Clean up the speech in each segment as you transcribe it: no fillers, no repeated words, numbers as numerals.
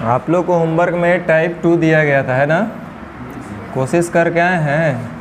आप लोग को होमवर्क में टाइप 2 दिया गया था, है ना? कोशिश करके आए हैं?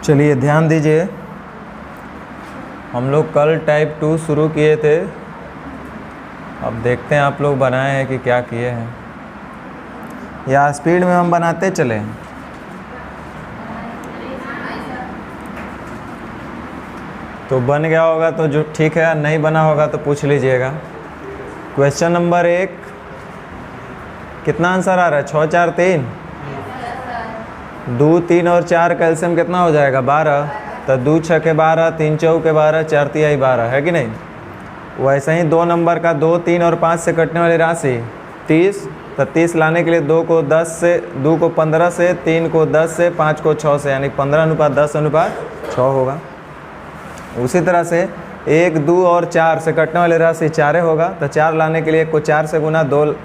चलिए ध्यान दीजिए, हम लोग कल टाइप 2 शुरू किए थे। अब देखते हैं आप लोग बनाए हैं कि क्या किए हैं, या स्पीड में हम बनाते चले। तो बन गया होगा तो जो ठीक है, नहीं बना होगा तो पूछ लीजिएगा। क्वेश्चन नंबर 1, कितना आंसर आ रहा है? 6 4 3, 2 3 और 4 का एलसीएम कितना हो जाएगा? 12। तो 2 6 के 12, 3 4 के 12, 4 3 12, है कि नहीं? वैसे ही 2 नंबर का 2 3 और 5 से कटने वाली राशि 30। तो 30 लाने के लिए 2 को 10 से, 2 को 15 से, 3 को 10 से, 5 को 6 से, यानी 15:10:6 होगा। उसी तरह से 1 2 और 4 से कटने वाली राशि 4 होगा। तो 4 लाने के लिए 1 को 4 से गुना, 2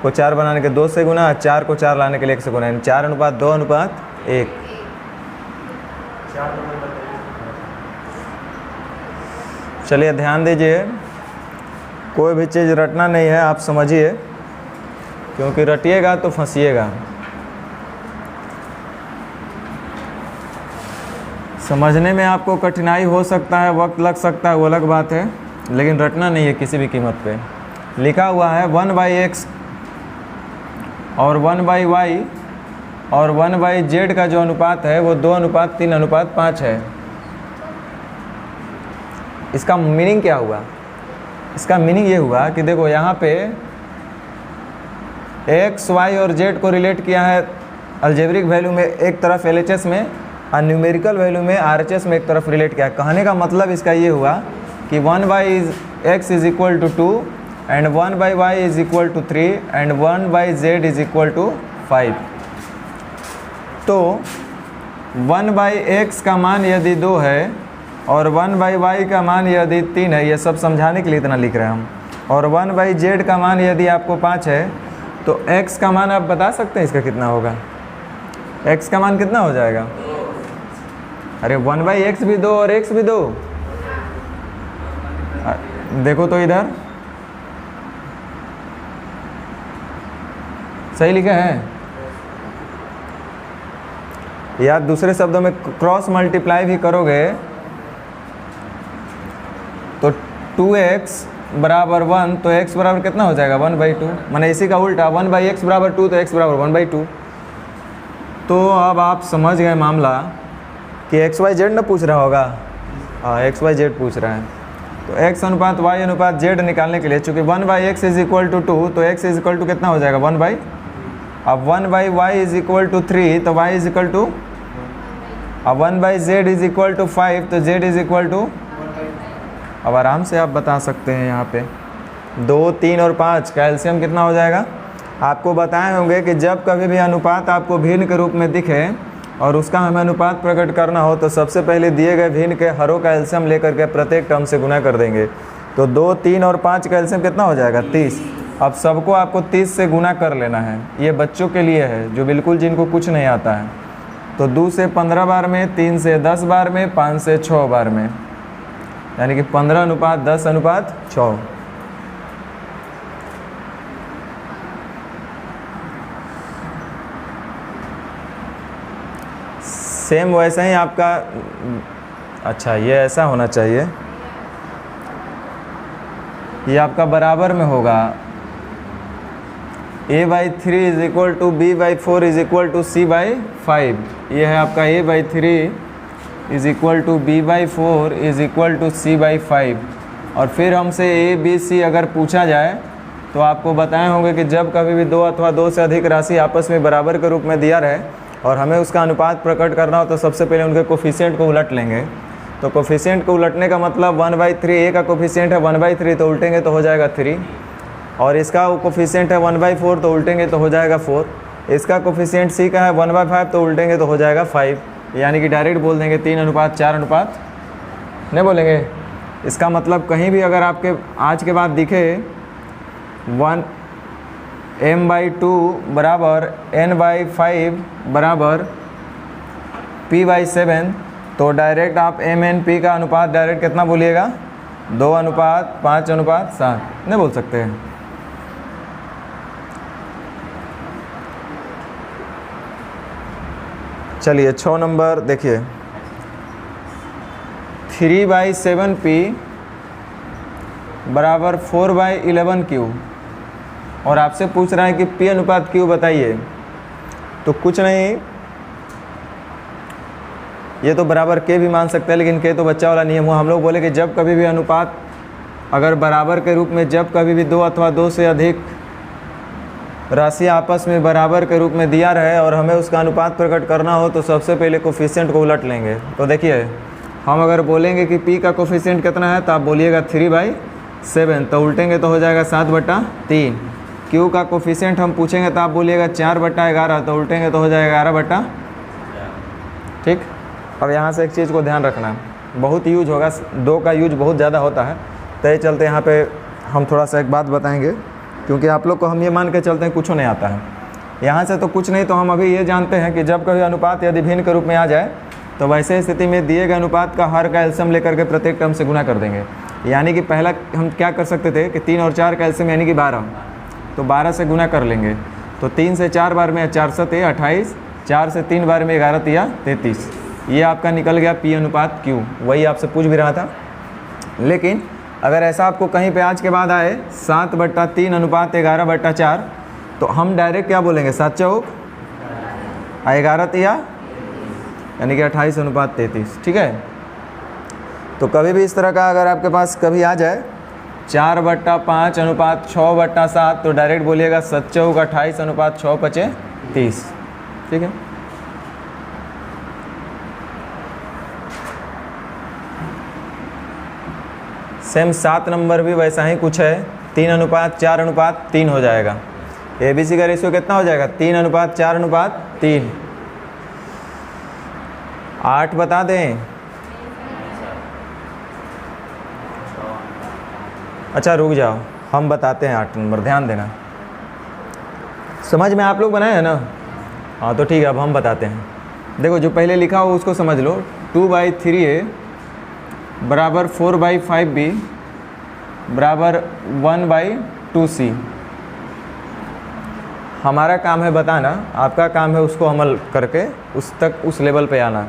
को 4 बनाने के 2 से गुना, 4 को 4 लाने के लिए 1 से गुना, यानी 4:2:1। चलिए ध्यान दीजिए, कोई भी चीज़ रटना नहीं है, आप समझिए, क्योंकि रटिएगा तो फंसिएगा। समझने में आपको कठिनाई हो सकता है, वक्त लग सकता है, वो अलग बात है, लेकिन रटना नहीं है किसी भी कीमत पे। लिखा हुआ है 1/x और 1/y और 1/z का जो अनुपात है वो 2:3:5 है। इसका मीनिंग क्या हुआ? इसका मीनिंग ये हुआ कि देखो यहाँ पे x, y और z को रिलेट किया है अलजेब्रिक वैल्यू में एक तरफ LHS में, और न्यूमेरिकल वैल्यू में RHS में एक तरफ रिलेट किया है। कहने का मतलब इसका ये हुआ कि 1/x is equal to 2 and 1/y is equal to 3 and 1/z is equal to 5। तो 1/x का मान यदि 2 है और 1/y का मान यदि 3 है, ये सब समझाने के लिए इतना लिख रहे हैं हम, और 1/z का मान यदि आपको 5 है, तो x का मान आप बता सकते हैं इसका कितना होगा? x का मान कितना हो जाएगा? अरे 1/x भी 2 और x भी 2। देखो तो इधर सही लिखा है, या दूसरे शब्दों में क्रॉस मल्टीप्लाई भी करोगे तो 2x बराबर 1, तो x बराबर कितना हो जाएगा? 1/2। मैंने इसी का उल्टा 1/x बराबर 2, तो x बराबर 1/2। तो अब आप समझ गए मामला कि XYZ ना पूछ रहा होगा। हाँ, XYZ पूछ रहा है। तो x अनुपात y अनुपात z निकालने के लिए, चूँकि 1/x इज इक्वल टू 2, तो x इज इक्वल टू कितना हो जाएगा? 1/, अब 1/y इज इक्वल टू 3, तो y इज इक्वल टू, अब 1/z इज इक्वल टू 5, तो z इज इक्वल टू, अब आराम से आप बता सकते हैं यहाँ पे 2 3 और 5 का एलसीएम कितना हो जाएगा? आपको बताए होंगे कि जब कभी भी अनुपात आपको भिन्न के रूप में दिखे और उसका हमें अनुपात प्रकट करना हो, तो सबसे पहले दिए गए भिन्न के हरों का एलसीएम लेकर के प्रत्येक टर्म से गुना कर देंगे। तो 2 3 और 5 का एलसीएम कितना हो जाएगा? 30। अब सबको आपको 30 से गुना कर लेना है। ये बच्चों के लिए है जो बिल्कुल जिनको कुछ नहीं आता है। तो 2 से 15 बार में, 3 से 10 बार में, 5 से 6 बार में, यानी कि 15:10:6। सेम वैसा ही आपका, अच्छा ये ऐसा होना चाहिए, ये आपका बराबर में होगा a/3 is equal to b/4 is equal to c/5। ये है आपका a/3 is equal to b/4 is equal to c/5। और फिर हमसे a b c अगर पूछा जाए तो आपको बताए होंगे कि जब कभी भी दो अथवा दो से अधिक राशि आपस में बराबर के रूप में दिया रहे और हमें उसका अनुपात प्रकट करना हो तो सबसे पहले उनके कोफिशिएंट को उलट लेंगे। तो कोफिशिएंट को उलटने का मतलब 1/3, a का कोफिशिएंट है 1/3 तो उल्टेंगे तो हो जाएगा 3, और इसका कोफिशिएंट है 1/4 तो उल्टेंगे तो हो जाएगा 4, इसका कोफिशिएंट c का है 1/5 तो उल्टेंगे तो हो जाएगा 5। यानी कि डायरेक्ट बोल देंगे 3:4 नहीं बोलेंगे। इसका मतलब कहीं भी अगर आपके आज के बाद दिखे 1m/2 बराबर n/5 बराबर p/7 तो डायरेक्ट आप m/n/p का अनुपात डायरेक्ट कितना बोलिएगा, 2:5:7 नहीं बोल सकते हैं। चलिए 6 नंबर देखिए, 3/7p बराबर 4/11q और आपसे पूछ रहा है कि p अनुपात q बताइए। तो कुछ नहीं, ये तो बराबर के भी मान सकते हैं लेकिन के तो बच्चा वाला नियम हुआ। हम लोग बोले कि जब कभी भी अनुपात अगर बराबर के रूप में जब कभी भी दो अथवा दो से अधिक राशि आपस में बराबर के रूप में दिया रहे और हमें उसका अनुपात प्रकट करना हो तो सबसे पहले कोफिशिएंट को उलट लेंगे। तो देखिए हम अगर बोलेंगे कि p का कोफिशिएंट कितना है तो आप बोलिएगा 3/7 तो उल्टेंगे तो हो जाएगा 7/3। q का कोफिशिएंट हम पूछेंगे तो आप बोलिएगा 4/11 तो उल्टेंगे तो हो जाएगा 11/। ठीक। अब यहाँ से एक चीज़ को ध्यान रखना, बहुत यूज होगा, 2 का यूज बहुत ज़्यादा होता है। तो ये चलते यहाँ पे हम थोड़ा सा एक बात बताएंगे, क्योंकि आप लोग को हम ये मान के चलते हैं कुछ नहीं आता है यहाँ से तो कुछ नहीं। तो हम अभी ये जानते हैं कि जब कभी अनुपात यदि भिन्न के रूप में आ जाए तो वैसे स्थिति में दिए गए अनुपात का हर का एलसीएम लेकर के प्रत्येक टर्म से गुना कर देंगे। यानी कि पहला हम क्या कर सकते थे कि 3 और 4 का एलसीएम यानी कि 12, तो 12 से गुना कर लेंगे। तो 3 से 4 बार में 4 7 28, 4 से 3 बार में 11 3 33, ये आपका निकल गया p अनुपात q। वही आपसे पूछ भी रहा था। लेकिन अगर ऐसा आपको कहीं पे आज के बाद आए 7/3 अनुपात 11/4 तो हम डायरेक्ट क्या बोलेंगे, 7 चौक 11 तिया यानी कि 28/33। ठीक है। तो कभी भी इस तरह का अगर आपके पास कभी आ जाए 4/5 अनुपात 6/7 तो डायरेक्ट बोलिएगा 7 चौक 28/6/30। ठीक है। सेम 7 नंबर भी वैसा ही कुछ है, 3:4:3 हो जाएगा। ABC का रेशियो कितना हो जाएगा, 3:4:3। 8 बता दें। अच्छा रुक जाओ, हम बताते हैं 8 नंबर, ध्यान देना। समझ में आप लोग बनाए हैं ना? हाँ तो ठीक है, अब हम बताते हैं। देखो जो पहले लिखा हो उसको समझ लो। 2/3a बराबर 4/5b बराबर 1/2c। हमारा काम है बताना, आपका काम है उसको अमल करके उस लेवल पे आना।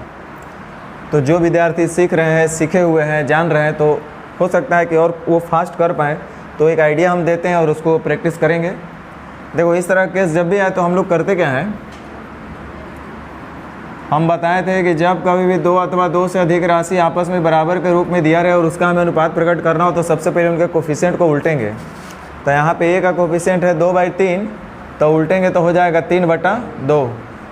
तो जो विद्यार्थी सीख रहे हैं, सीखे हुए हैं, जान रहे हैं, तो हो सकता है कि और वो फास्ट कर पाएँ। तो एक आइडिया हम देते हैं और उसको प्रैक्टिस करेंगे। देखो इस तरह केस जब भी आए तो हम लोग करते क्या हैं, हम बताए थे कि जब कभी भी दो अथवा दो से अधिक राशि आपस में बराबर के रूप में दिया रहे और उसका हमें अनुपात प्रकट करना हो तो सबसे पहले उनके कोफिशिएंट को उल्टेंगे। तो यहाँ पे a का कोफिशिएंट है 2/3 तो उल्टेंगे तो हो जाएगा 3/2।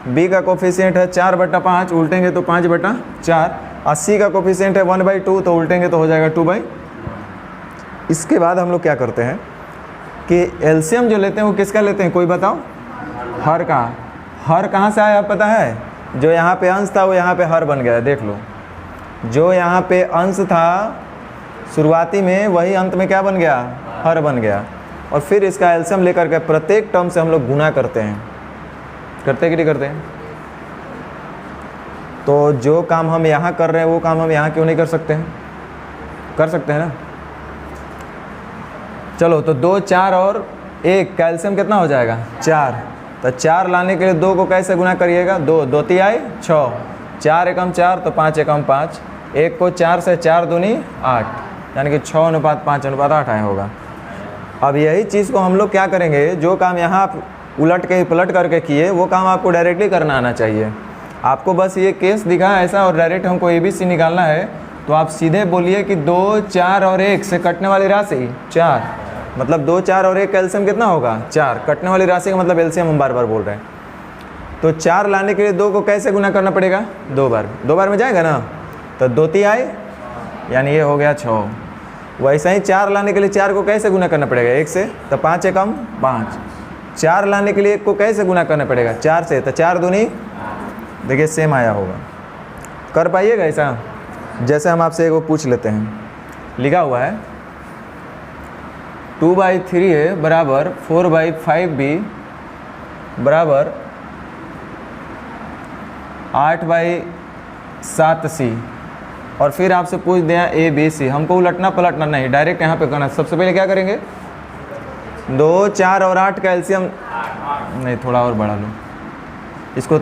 b का कोफिशिएंट है 4/5 उल्टेंगे तो 5/4। और c का कोफिशिएंट है 1/2 तो उल्टेंगे तो हो जाएगा 2/। इसके बाद हम लोग क्या करते हैं कि एलसीएम जो लेते हैं वो किसका लेते हैं, कोई बताओ? हर का। हर कहाँ से आया पता है? जो यहाँ पे अंश था वो यहाँ पे हर बन गया है। देख लो, जो यहाँ पे अंश था शुरुआती में वही अंत में क्या बन गया, हर बन गया। और फिर इसका एलसीएम लेकर के प्रत्येक टर्म से हम लोग गुना करते हैं। करते कि नहीं करते हैं? तो जो काम हम यहाँ कर रहे हैं वो काम हम यहाँ क्यों नहीं कर सकते हैं? कर सकते हैं ना। चलो तो 2 4 और 1 का एलसीएम कितना हो जाएगा, 4। तो 4 लाने के लिए 2 को कैसे गुना करिएगा, 2 2 तिहाई 6, 4 एकम 4 तो 5 एकम 5, 1 को 4 से 4 दूनी 8, यानी कि 6:5:8 आया होगा। अब यही चीज़ को हम लोग क्या करेंगे, जो काम यहाँ आप उलट के पलट करके किए वो काम आपको डायरेक्टली करना आना चाहिए। आपको बस ये केस दिखा ऐसा और डायरेक्ट हमको ABC निकालना है, तो आप सीधे बोलिए कि 2, 4 और 1 से कटने वाली राशि 4, मतलब 2, 4 और 1 का एलसीएम कितना होगा 4, कटने वाली राशि का मतलब एलसीएम हम बार बार बोल रहे हैं। तो 4 लाने के लिए 2 को कैसे गुना करना पड़ेगा, 2 बार में जाएगा ना, तो 2 तिहाई यानी ये हो गया 6। वैसे ही 4 लाने के लिए 4 को कैसे गुना करना पड़ेगा 1 से, तो 5 एकम 5। 4 लाने के लिए 1 को कैसे गुना करना पड़ेगा 4 से, तो 4 दूनी, देखिए सेम आया होगा। कर पाइएगा ऐसा? जैसे हम आपसे एक वो पूछ लेते हैं, लिखा हुआ है 2/3A बराबर 4/5B बराबर 8/7C, और फिर आपसे पूछ दिया ABC। हमको उलटना पलटना नहीं, डायरेक्ट यहाँ पे करना। सबसे पहले क्या करेंगे, 2, 4 और 8 का एलसीएम, नहीं थोड़ा और बढ़ा लो इसको,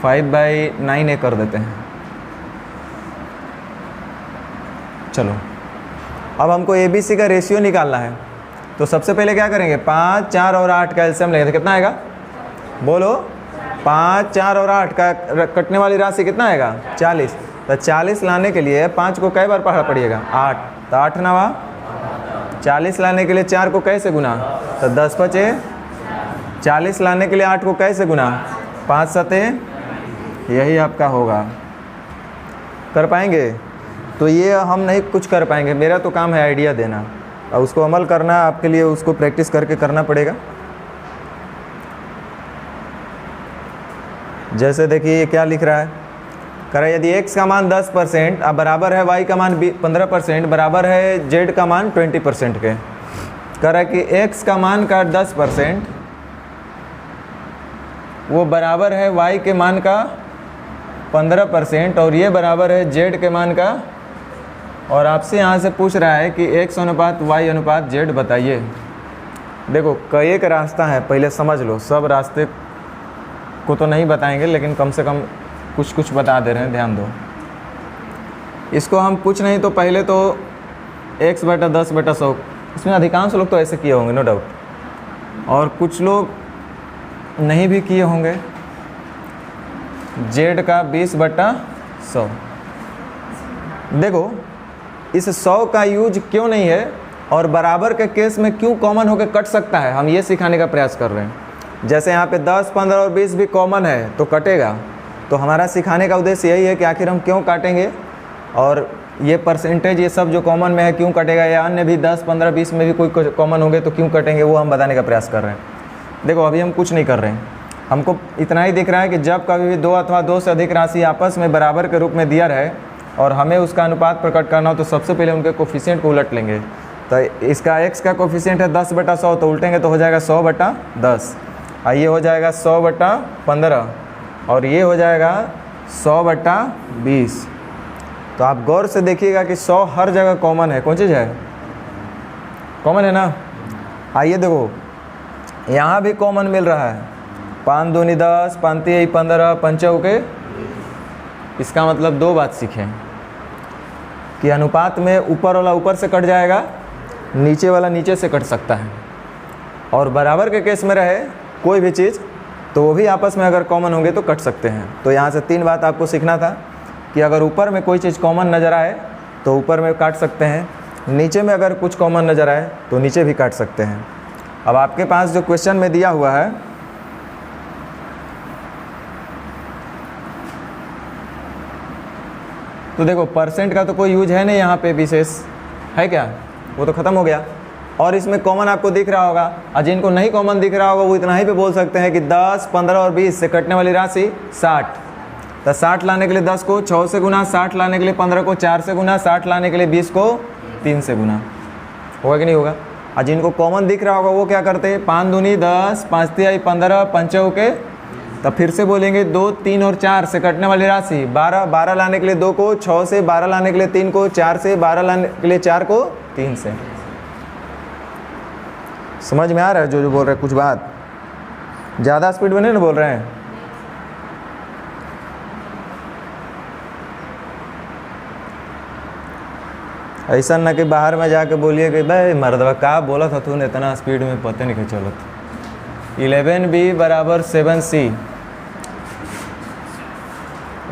5/9A कर देते हैं। चलो अब हमको ABC का रेशियो निकालना है, तो सबसे पहले क्या करेंगे, 5, 4 और 8 का एलसीएम लेंगे, तो कितना आएगा बोलो, 5, 4 और 8 का कटने वाली राशि कितना आएगा 40। तो 40 लाने के लिए 5 को कई बार पढ़ा पड़िएगा 8, तो 8 नवा 40 लाने के लिए 4 को कैसे गुना, तो 10 बचे। 40 लाने के लिए 8 को कैसे गुना, 5 सते, यही आपका होगा। कर पाएंगे? तो ये हम नहीं कुछ कर पाएंगे, मेरा तो काम है आइडिया देना, और उसको अमल करना आपके लिए, उसको प्रैक्टिस करके करना पड़ेगा। जैसे देखिए ये क्या लिख रहा है, कह रहा है यदि x का मान 10% अब बराबर है y का मान 15% बराबर है z का मान 20% के। कह रहा है कि x का मान का 10% वो बराबर है y के मान का 15%, और ये बराबर है z के मान का, और आपसे यहाँ से पूछ रहा है कि x अनुपात y अनुपात z बताइए। देखो कई एक रास्ता है, पहले समझ लो, सब रास्ते को तो नहीं बताएंगे लेकिन कम से कम कुछ कुछ बता दे रहे हैं, ध्यान दो। इसको हम कुछ नहीं तो पहले तो x/10/100, इसमें अधिकांश लोग तो ऐसे किए होंगे नो डाउट, और कुछ लोग नहीं भी किए होंगे। z का 20/100, देखो इस 100 का यूज क्यों नहीं है और बराबर के केस में क्यों कॉमन होकर कट सकता है, हम ये सिखाने का प्रयास कर रहे हैं। जैसे यहाँ पे 10, 15 और 20 भी कॉमन है तो कटेगा, तो हमारा सिखाने का उद्देश्य यही है कि आखिर हम क्यों काटेंगे, और ये परसेंटेज ये सब जो कॉमन में है क्यों कटेगा, या अन्य भी 10, 15, 20 में भी कोई कॉमन होंगे तो क्यों कटेंगे, वो हम बताने का प्रयास कर रहे हैं। देखो अभी हम कुछ नहीं कर रहे हैं, हमको इतना ही दिख रहा है कि जब कभी भी 2 अथवा 2 से अधिक राशि आपस में बराबर के रूप में दिया रहे और हमें उसका अनुपात प्रकट करना हो, तो सबसे पहले उनके कोफिशिएंट को उलट लेंगे। तो इसका x का कोफिशिएंट है 10/100, तो उल्टेंगे तो हो जाएगा 100/10, और ये हो जाएगा 100/15, और ये हो जाएगा 100/20। तो आप गौर से देखिएगा कि 100 हर जगह कॉमन है, कौन चीज़ है कॉमन है ना। आइए देखो यहाँ भी कॉमन मिल रहा है, 5 दूनी 10, 5 तिहाई 15, 5 चौके। इसका मतलब दो बात सीखें कि अनुपात में ऊपर वाला ऊपर से कट जाएगा, नीचे वाला नीचे से कट सकता है, और बराबर के केस में रहे कोई भी चीज़ तो वो भी आपस में अगर कॉमन होंगे तो कट सकते हैं। तो यहाँ से 3 बात आपको सीखना था कि अगर ऊपर में कोई चीज़ कॉमन नज़र आए तो ऊपर में काट सकते हैं, नीचे में अगर कुछ कॉमन नज़र आए तो नीचे भी काट सकते हैं। अब आपके पास जो क्वेश्चन में दिया हुआ है, तो देखो परसेंट का तो कोई यूज है नहीं यहाँ पे, विशेष है क्या, वो तो ख़त्म हो गया। और इसमें कॉमन आपको दिख रहा होगा, और जिनको नहीं कॉमन दिख रहा होगा वो इतना ही पे बोल सकते हैं कि 10, 15 और 20 से कटने वाली राशि 60। तो 60 लाने के लिए 10 को 6 से गुना, 60 लाने के लिए 15 को 4 से गुना, 60 लाने के लिए 20 को 3 से गुना, होगा कि नहीं होगा। और जिनको कॉमन दिख रहा होगा वो क्या करते हैं, 5 दूनी 10, 5 तिहाई 15, 5 चौके। तब फिर से बोलेंगे 2, 3 और 4 से कटने वाली राशि 12, 12 लाने के लिए 2 को, 6 से 12 लाने के लिए 3 को, 4 से 12 लाने के लिए 4 को, 3 से। समझ में आ रहा है जो बोल रहे हैं कुछ बात। ज़्यादा स्पीड में नहीं ना बोल रहे हैं। ऐसा ना कि बाहर में जाके बोलिए कि भाई मर्दवा का बोला था तूने इतना स्पीड में, पता नहीं क्या चलत। 11B बराबर 7C।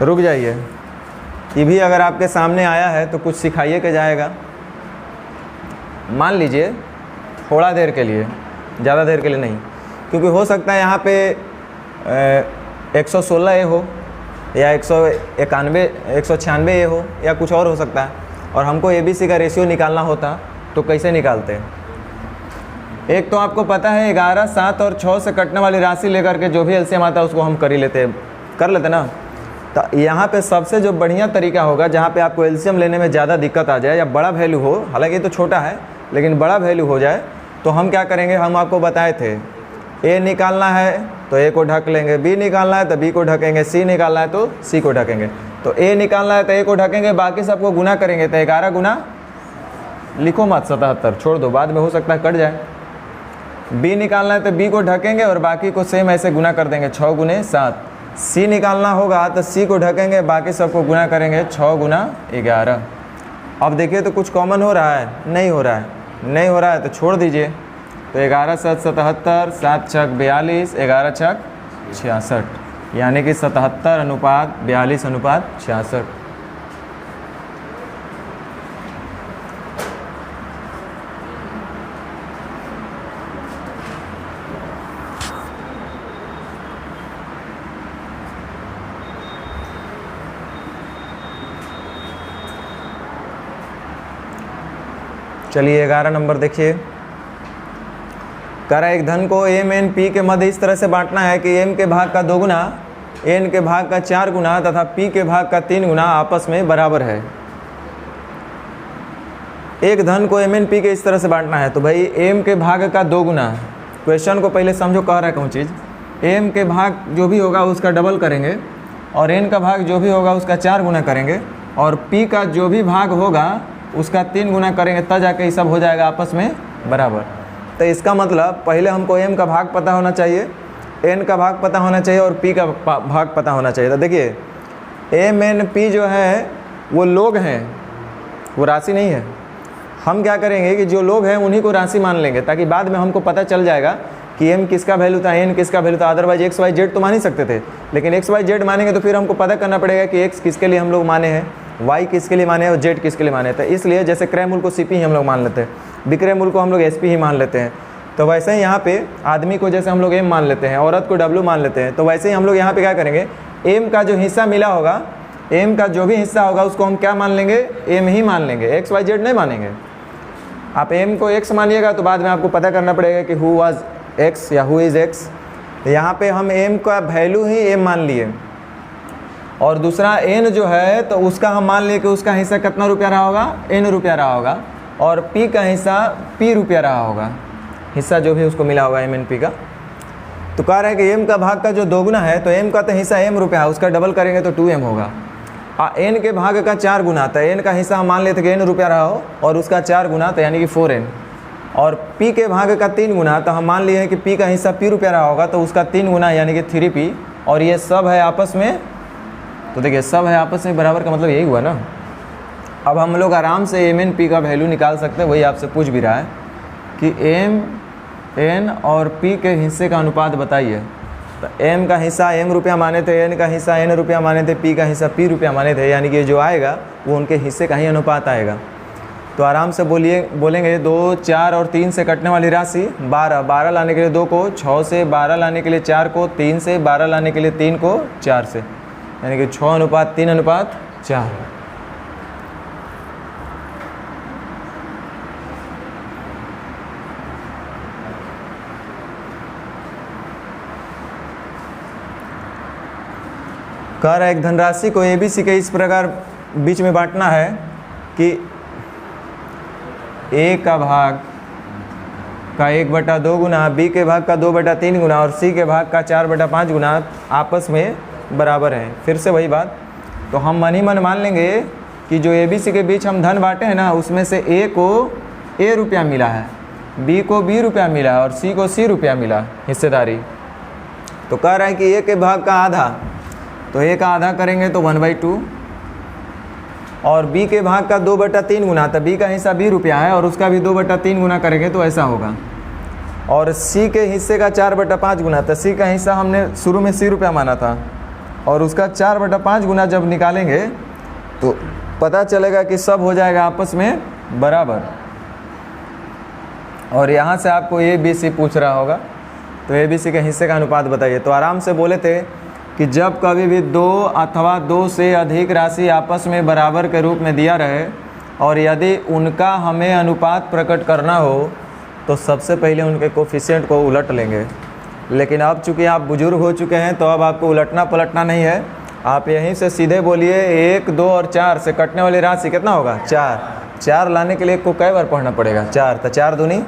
रुक जाइए, ये भी अगर आपके सामने आया है तो कुछ सिखाइए के जाएगा। मान लीजिए थोड़ा देर के लिए, ज़्यादा देर के लिए नहीं, क्योंकि हो सकता है यहाँ पे 116A हो या 196A हो या कुछ और हो सकता है, और हमको ABC का रेशियो निकालना होता तो कैसे निकालते हैं। एक तो आपको पता है 11, 7 और 6 से कटने वाली राशि लेकर के जो भी एलसीएम आता है उसको हम कर लेते ना। तो यहाँ पे सबसे जो बढ़िया तरीका होगा, जहाँ पे आपको एलसीएम लेने में ज़्यादा दिक्कत आ जाए या बड़ा वैल्यू हो, हालांकि ये तो छोटा है लेकिन बड़ा वैल्यू हो जाए, तो हम क्या करेंगे, हम आपको बताए थे A निकालना है तो A को ढक लेंगे, B निकालना है तो B को ढकेंगे, C निकालना है तो C को ढकेंगे। तो A निकालना है तो A को ढकेंगे, बाकी सबको गुना करेंगे तो 11 गुना, लिखो मत 77, छोड़ दो, बाद में हो सकता है कट जाए। B निकालना है तो B को ढकेंगे और बाकी को सेम ऐसे गुना कर देंगे, 6 गुने 7। C निकालना होगा तो C को ढकेंगे, बाकी सबको गुना करेंगे 6 गुना 11। अब देखिए तो कुछ कॉमन हो रहा है, नहीं हो रहा है, नहीं हो रहा है तो छोड़ दीजिए। तो 11 7 77, 7 छक 42, 11 छक 66, यानी कि 77:42:66। चलिए 11 नंबर देखिए, कह रहा है एक धन को M N P के मध्य इस तरह से बांटना है कि M के भाग का 2 गुना, N के भाग का 4 गुना तथा P के भाग का 3 गुना आपस में बराबर है। एक धन को M N P के इस तरह से बांटना है, तो भाई M के भाग का 2 गुना, क्वेश्चन को पहले समझो कह रहा है कौन चीज़। M के भाग जो भी होगा उसका डबल करेंगे और N का भाग जो भी होगा उसका 4 गुना करेंगे और P का जो भी भाग होगा उसका 3 गुना करेंगे, तब जाके ये सब हो जाएगा आपस में बराबर। तो इसका मतलब पहले हमको M का भाग पता होना चाहिए, N का भाग पता होना चाहिए और P का भाग पता होना चाहिए। तो देखिए M N P जो है वो लोग हैं, वो राशि नहीं है। हम क्या करेंगे कि जो लोग हैं उन्हीं को राशि मान लेंगे, ताकि बाद में हमको पता चल जाएगा कि M किसका वैल्यू था, N किसका वैल्यू था। अदरवाइज X Y Z तो मान ही सकते थे, लेकिन X Y Z मानेंगे तो फिर हमको पता करना पड़ेगा कि X किसके लिए हम लोग माने हैं, Y किसके लिए माने हैं और Z किसके लिए माने हैं। तो इसलिए जैसे क्रय मूल्य को CP ही हम लोग मान लेते हैं, विक्रय मूल्य को हम लोग SP ही मान लेते हैं, तो वैसे ही यहाँ पे आदमी को जैसे हम लोग M मान लेते हैं, औरत को W मान लेते हैं, तो वैसे ही हम लोग यहाँ पे क्या करेंगे, M का जो हिस्सा मिला होगा, M का जो भी हिस्सा होगा उसको हम क्या मान लेंगे, M ही मान लेंगे, X Y Z नहीं मानेंगे। आप M को X मानिएगा तो बाद में आपको पता करना पड़ेगा कि हु वाज X या हु इज़ X। यहाँ पे हम M का वैल्यू ही M मान लिए और दूसरा N जो है तो उसका हम मान लिए कि उसका हिस्सा कितना रुपया रहा होगा, N रुपया रहा होगा, और P का हिस्सा P रुपया रहा होगा, हिस्सा जो भी उसको मिला होगा M N P का। तो कह रहा है कि M का भाग का जो 2 गुना है, तो M का तो हिस्सा M रुपया है, उसका डबल करेंगे तो 2M होगा। N के भाग का 4 गुना, तो N का हिस्सा हम मान लेते कि N रुपया रहा हो और उसका 4 गुना, तो यानी कि 4N। और P के भाग का 3 गुना, तो हम मान लिए हैं कि P का हिस्सा P रुपया रहा होगा, तो उसका 3 गुना यानी कि 3P। और ये सब है आपस में, तो देखिए सब है आपस में बराबर का मतलब यही हुआ ना। अब हम लोग आराम से M N P का वैल्यू निकाल सकते हैं, वही आपसे पूछ भी रहा है कि M N और P के हिस्से का अनुपात बताइए। तो M का हिस्सा M रुपया माने थे, N का हिस्सा N रुपया माने थे, P का हिस्सा P रुपया माने थे, यानी कि जो आएगा वो उनके हिस्से का ही अनुपात आएगा। तो आराम से बोलेंगे 2, 4 और 3 से कटने वाली राशि 12, 12 लाने के लिए 2 को, 6 से 12 लाने के लिए 4 को, 3 से 12 लाने के लिए 3 को, 4 से, यानी कि 6:3:4। कह रहा है एक धनराशि को ABC के इस प्रकार बीच में बांटना है कि A का भाग का 1/2 गुना, B के भाग का 2/3 गुना और C के भाग का 4/5 गुना आपस में बराबर हैं। फिर से वही बात, तो हम मन ही मन मान लेंगे कि जो ABC के बीच हम धन बांटे हैं ना, उसमें से A को A रुपया मिला है, B को B रुपया मिला है और C को C रुपया मिला हिस्सेदारी। तो कह रहा है कि ए के भाग का आधा, तो ए का आधा करेंगे तो 1/2, और बी के भाग का 2/3 गुना, तो बी का हिस्सा 20 रुपया है और उसका भी 2/3 गुना करेंगे तो ऐसा होगा। और सी के हिस्से का 4/5 गुना, तो सी का हिस्सा हमने शुरू में 80 रुपया माना था और उसका 4/5 गुना जब निकालेंगे तो पता चलेगा कि सब हो जाएगा आपस में बराबर। और यहाँ से आपको ए बी सी पूछ रहा होगा, तो ए बी सी के हिस्से का अनुपात बताइए। तो आराम से बोले थे कि जब कभी भी 2 अथवा 2 से अधिक राशि आपस में बराबर के रूप में दिया रहे और यदि उनका हमें अनुपात प्रकट करना हो तो सबसे पहले उनके कोफिशिएंट को उलट लेंगे। लेकिन अब चूँकि आप बुजुर्ग हो चुके हैं तो अब आपको उलटना पलटना नहीं है, आप यहीं से सीधे बोलिए 1, 2 और 4 से कटने वाली राशि कितना होगा 4। 4 लाने के लिए को कई बार पढ़ना पड़ेगा 4, तो 4 दूनी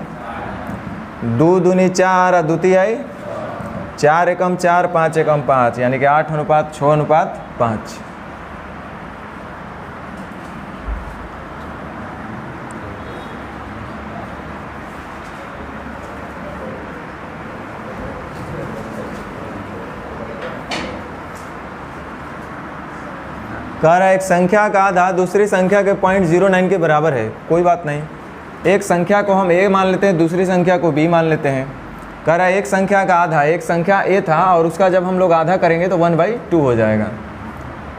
2 दूनी 4 और द्वितीय आई 4 एकम 4 5 एकम 5, यानी कि 8:6:5। कह रहा है एक संख्या का आधा दूसरी संख्या के 0.09 के बराबर है। कोई बात नहीं, एक संख्या को हम a मान लेते हैं, दूसरी संख्या को b मान लेते हैं। कह रहा है एक संख्या का आधा, एक संख्या a था और उसका जब हम लोग आधा करेंगे तो 1/2 हो जाएगा।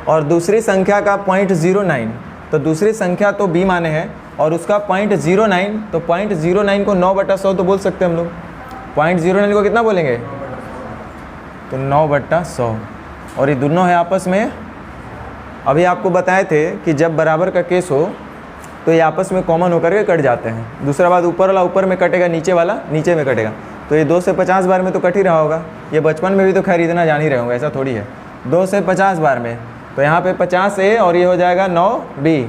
और दूसरी संख्या का 0.09, तो दूसरी संख्या तो b माने हैं और उसका 0.09, तो 0.09 को 9/100 तो बोल सकते हैं हम लोग। 0.09 को कितना बोलेंगे तो 9/100। और ये दोनों है आपस में, अभी आपको बताए थे कि जब बराबर का केस हो तो ये आपस में कॉमन होकर के कट जाते हैं। दूसरा बात, ऊपर वाला ऊपर में कटेगा, नीचे वाला नीचे में कटेगा, तो ये 2 से 50 बार में तो कट ही रहा होगा। ये बचपन में भी तो खैर इतना जान ही रहे होंगे, ऐसा थोड़ी है। 2 से 50 बार में, तो यहाँ पे 50A और ये हो जाएगा 9B।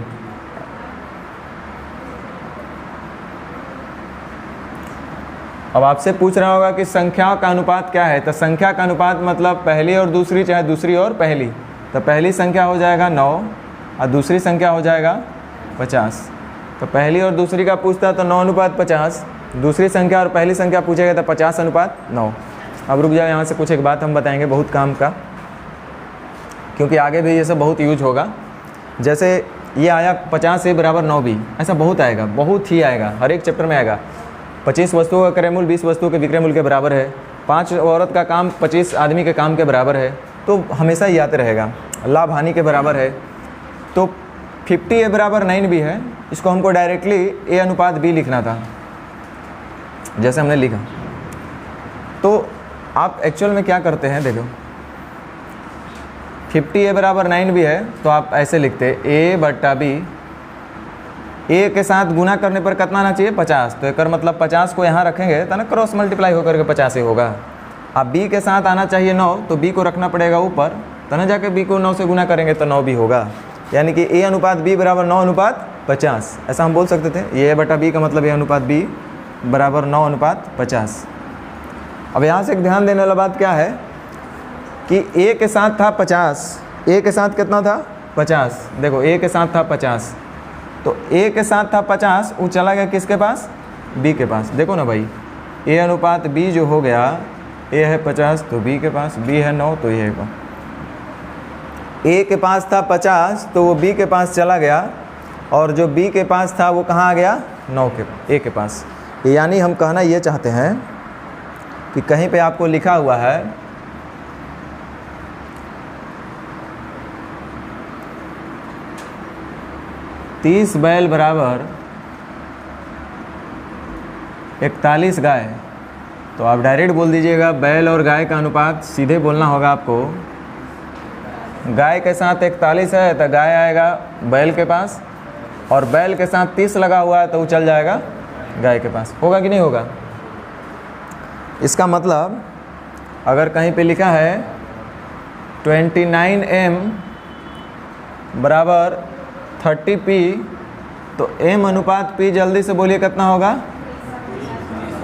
अब आपसे पूछ रहा होगा कि संख्या का अनुपात क्या है, तो संख्या का अनुपात मतलब पहली और दूसरी, चाहे दूसरी और पहली। तो पहली संख्या हो जाएगा 9 और दूसरी संख्या हो जाएगा 50। तो पहली और दूसरी का पूछता तो 9:50, दूसरी संख्या और पहली संख्या पूछेगा तो 50:9। अब रुक जाओ, यहाँ से कुछ एक बात हम बताएंगे बहुत काम का, क्योंकि आगे भी ये सब बहुत यूज होगा। जैसे ये आया 50A = 9B, ऐसा बहुत आएगा, बहुत ही आएगा, हर एक चैप्टर में आएगा। 25 वस्तुओं का क्रय मूल्य 20 वस्तुओं के विक्रय मूल्य के बराबर है। 5 औरत का काम 25 आदमी के काम के बराबर है, तो हमेशा ही याद रहेगा। लाभ हानि के बराबर है, तो 50A = 9B है। इसको हमको डायरेक्टली A/B लिखना था, जैसे हमने लिखा। तो आप एक्चुअल में क्या करते हैं, देखो 50A = 9B है, तो आप ऐसे लिखते A/B। A के साथ गुना करने पर कितना आना चाहिए 50, तो एक मतलब 50 को यहाँ रखेंगे तो ना क्रॉस मल्टीप्लाई होकर के 50 ही होगा। अब B के साथ आना चाहिए 9, तो B को रखना पड़ेगा ऊपर, तो ना जाके B को 9 से गुना करेंगे तो 9B होगा। यानी कि A/B = 9:50, ऐसा हम बोल सकते थे। A/B का मतलब A/B = 9:50। अब यहाँ से एक ध्यान देने वाला बात क्या है कि A के साथ था 50, A के साथ कितना था 50। देखो A के साथ था 50, तो A के साथ था 50, वो चला गया किसके पास, B के पास। देखो ना भाई, A/B जो हो गया, A है 50 तो B के पास, B है 9 तो ये है। A के पास था 50 तो वो B के पास चला गया, और जो B के पास था वो कहाँ आ गया, A के पास। यानी हम कहना ये चाहते हैं कि कहीं पे आपको लिखा हुआ है तीस बैल बराबर 41 गाय, तो आप डायरेक्ट बोल दीजिएगा बैल और गाय का अनुपात सीधे बोलना होगा आपको। गाय के साथ 41 है तो गाय आएगा बैल के पास, और बैल के साथ 30 लगा हुआ है तो वो चल जाएगा गाय के पास। होगा कि नहीं होगा? इसका मतलब अगर कहीं पे लिखा है 29M = 30P, तो M/P जल्दी से बोलिए कितना होगा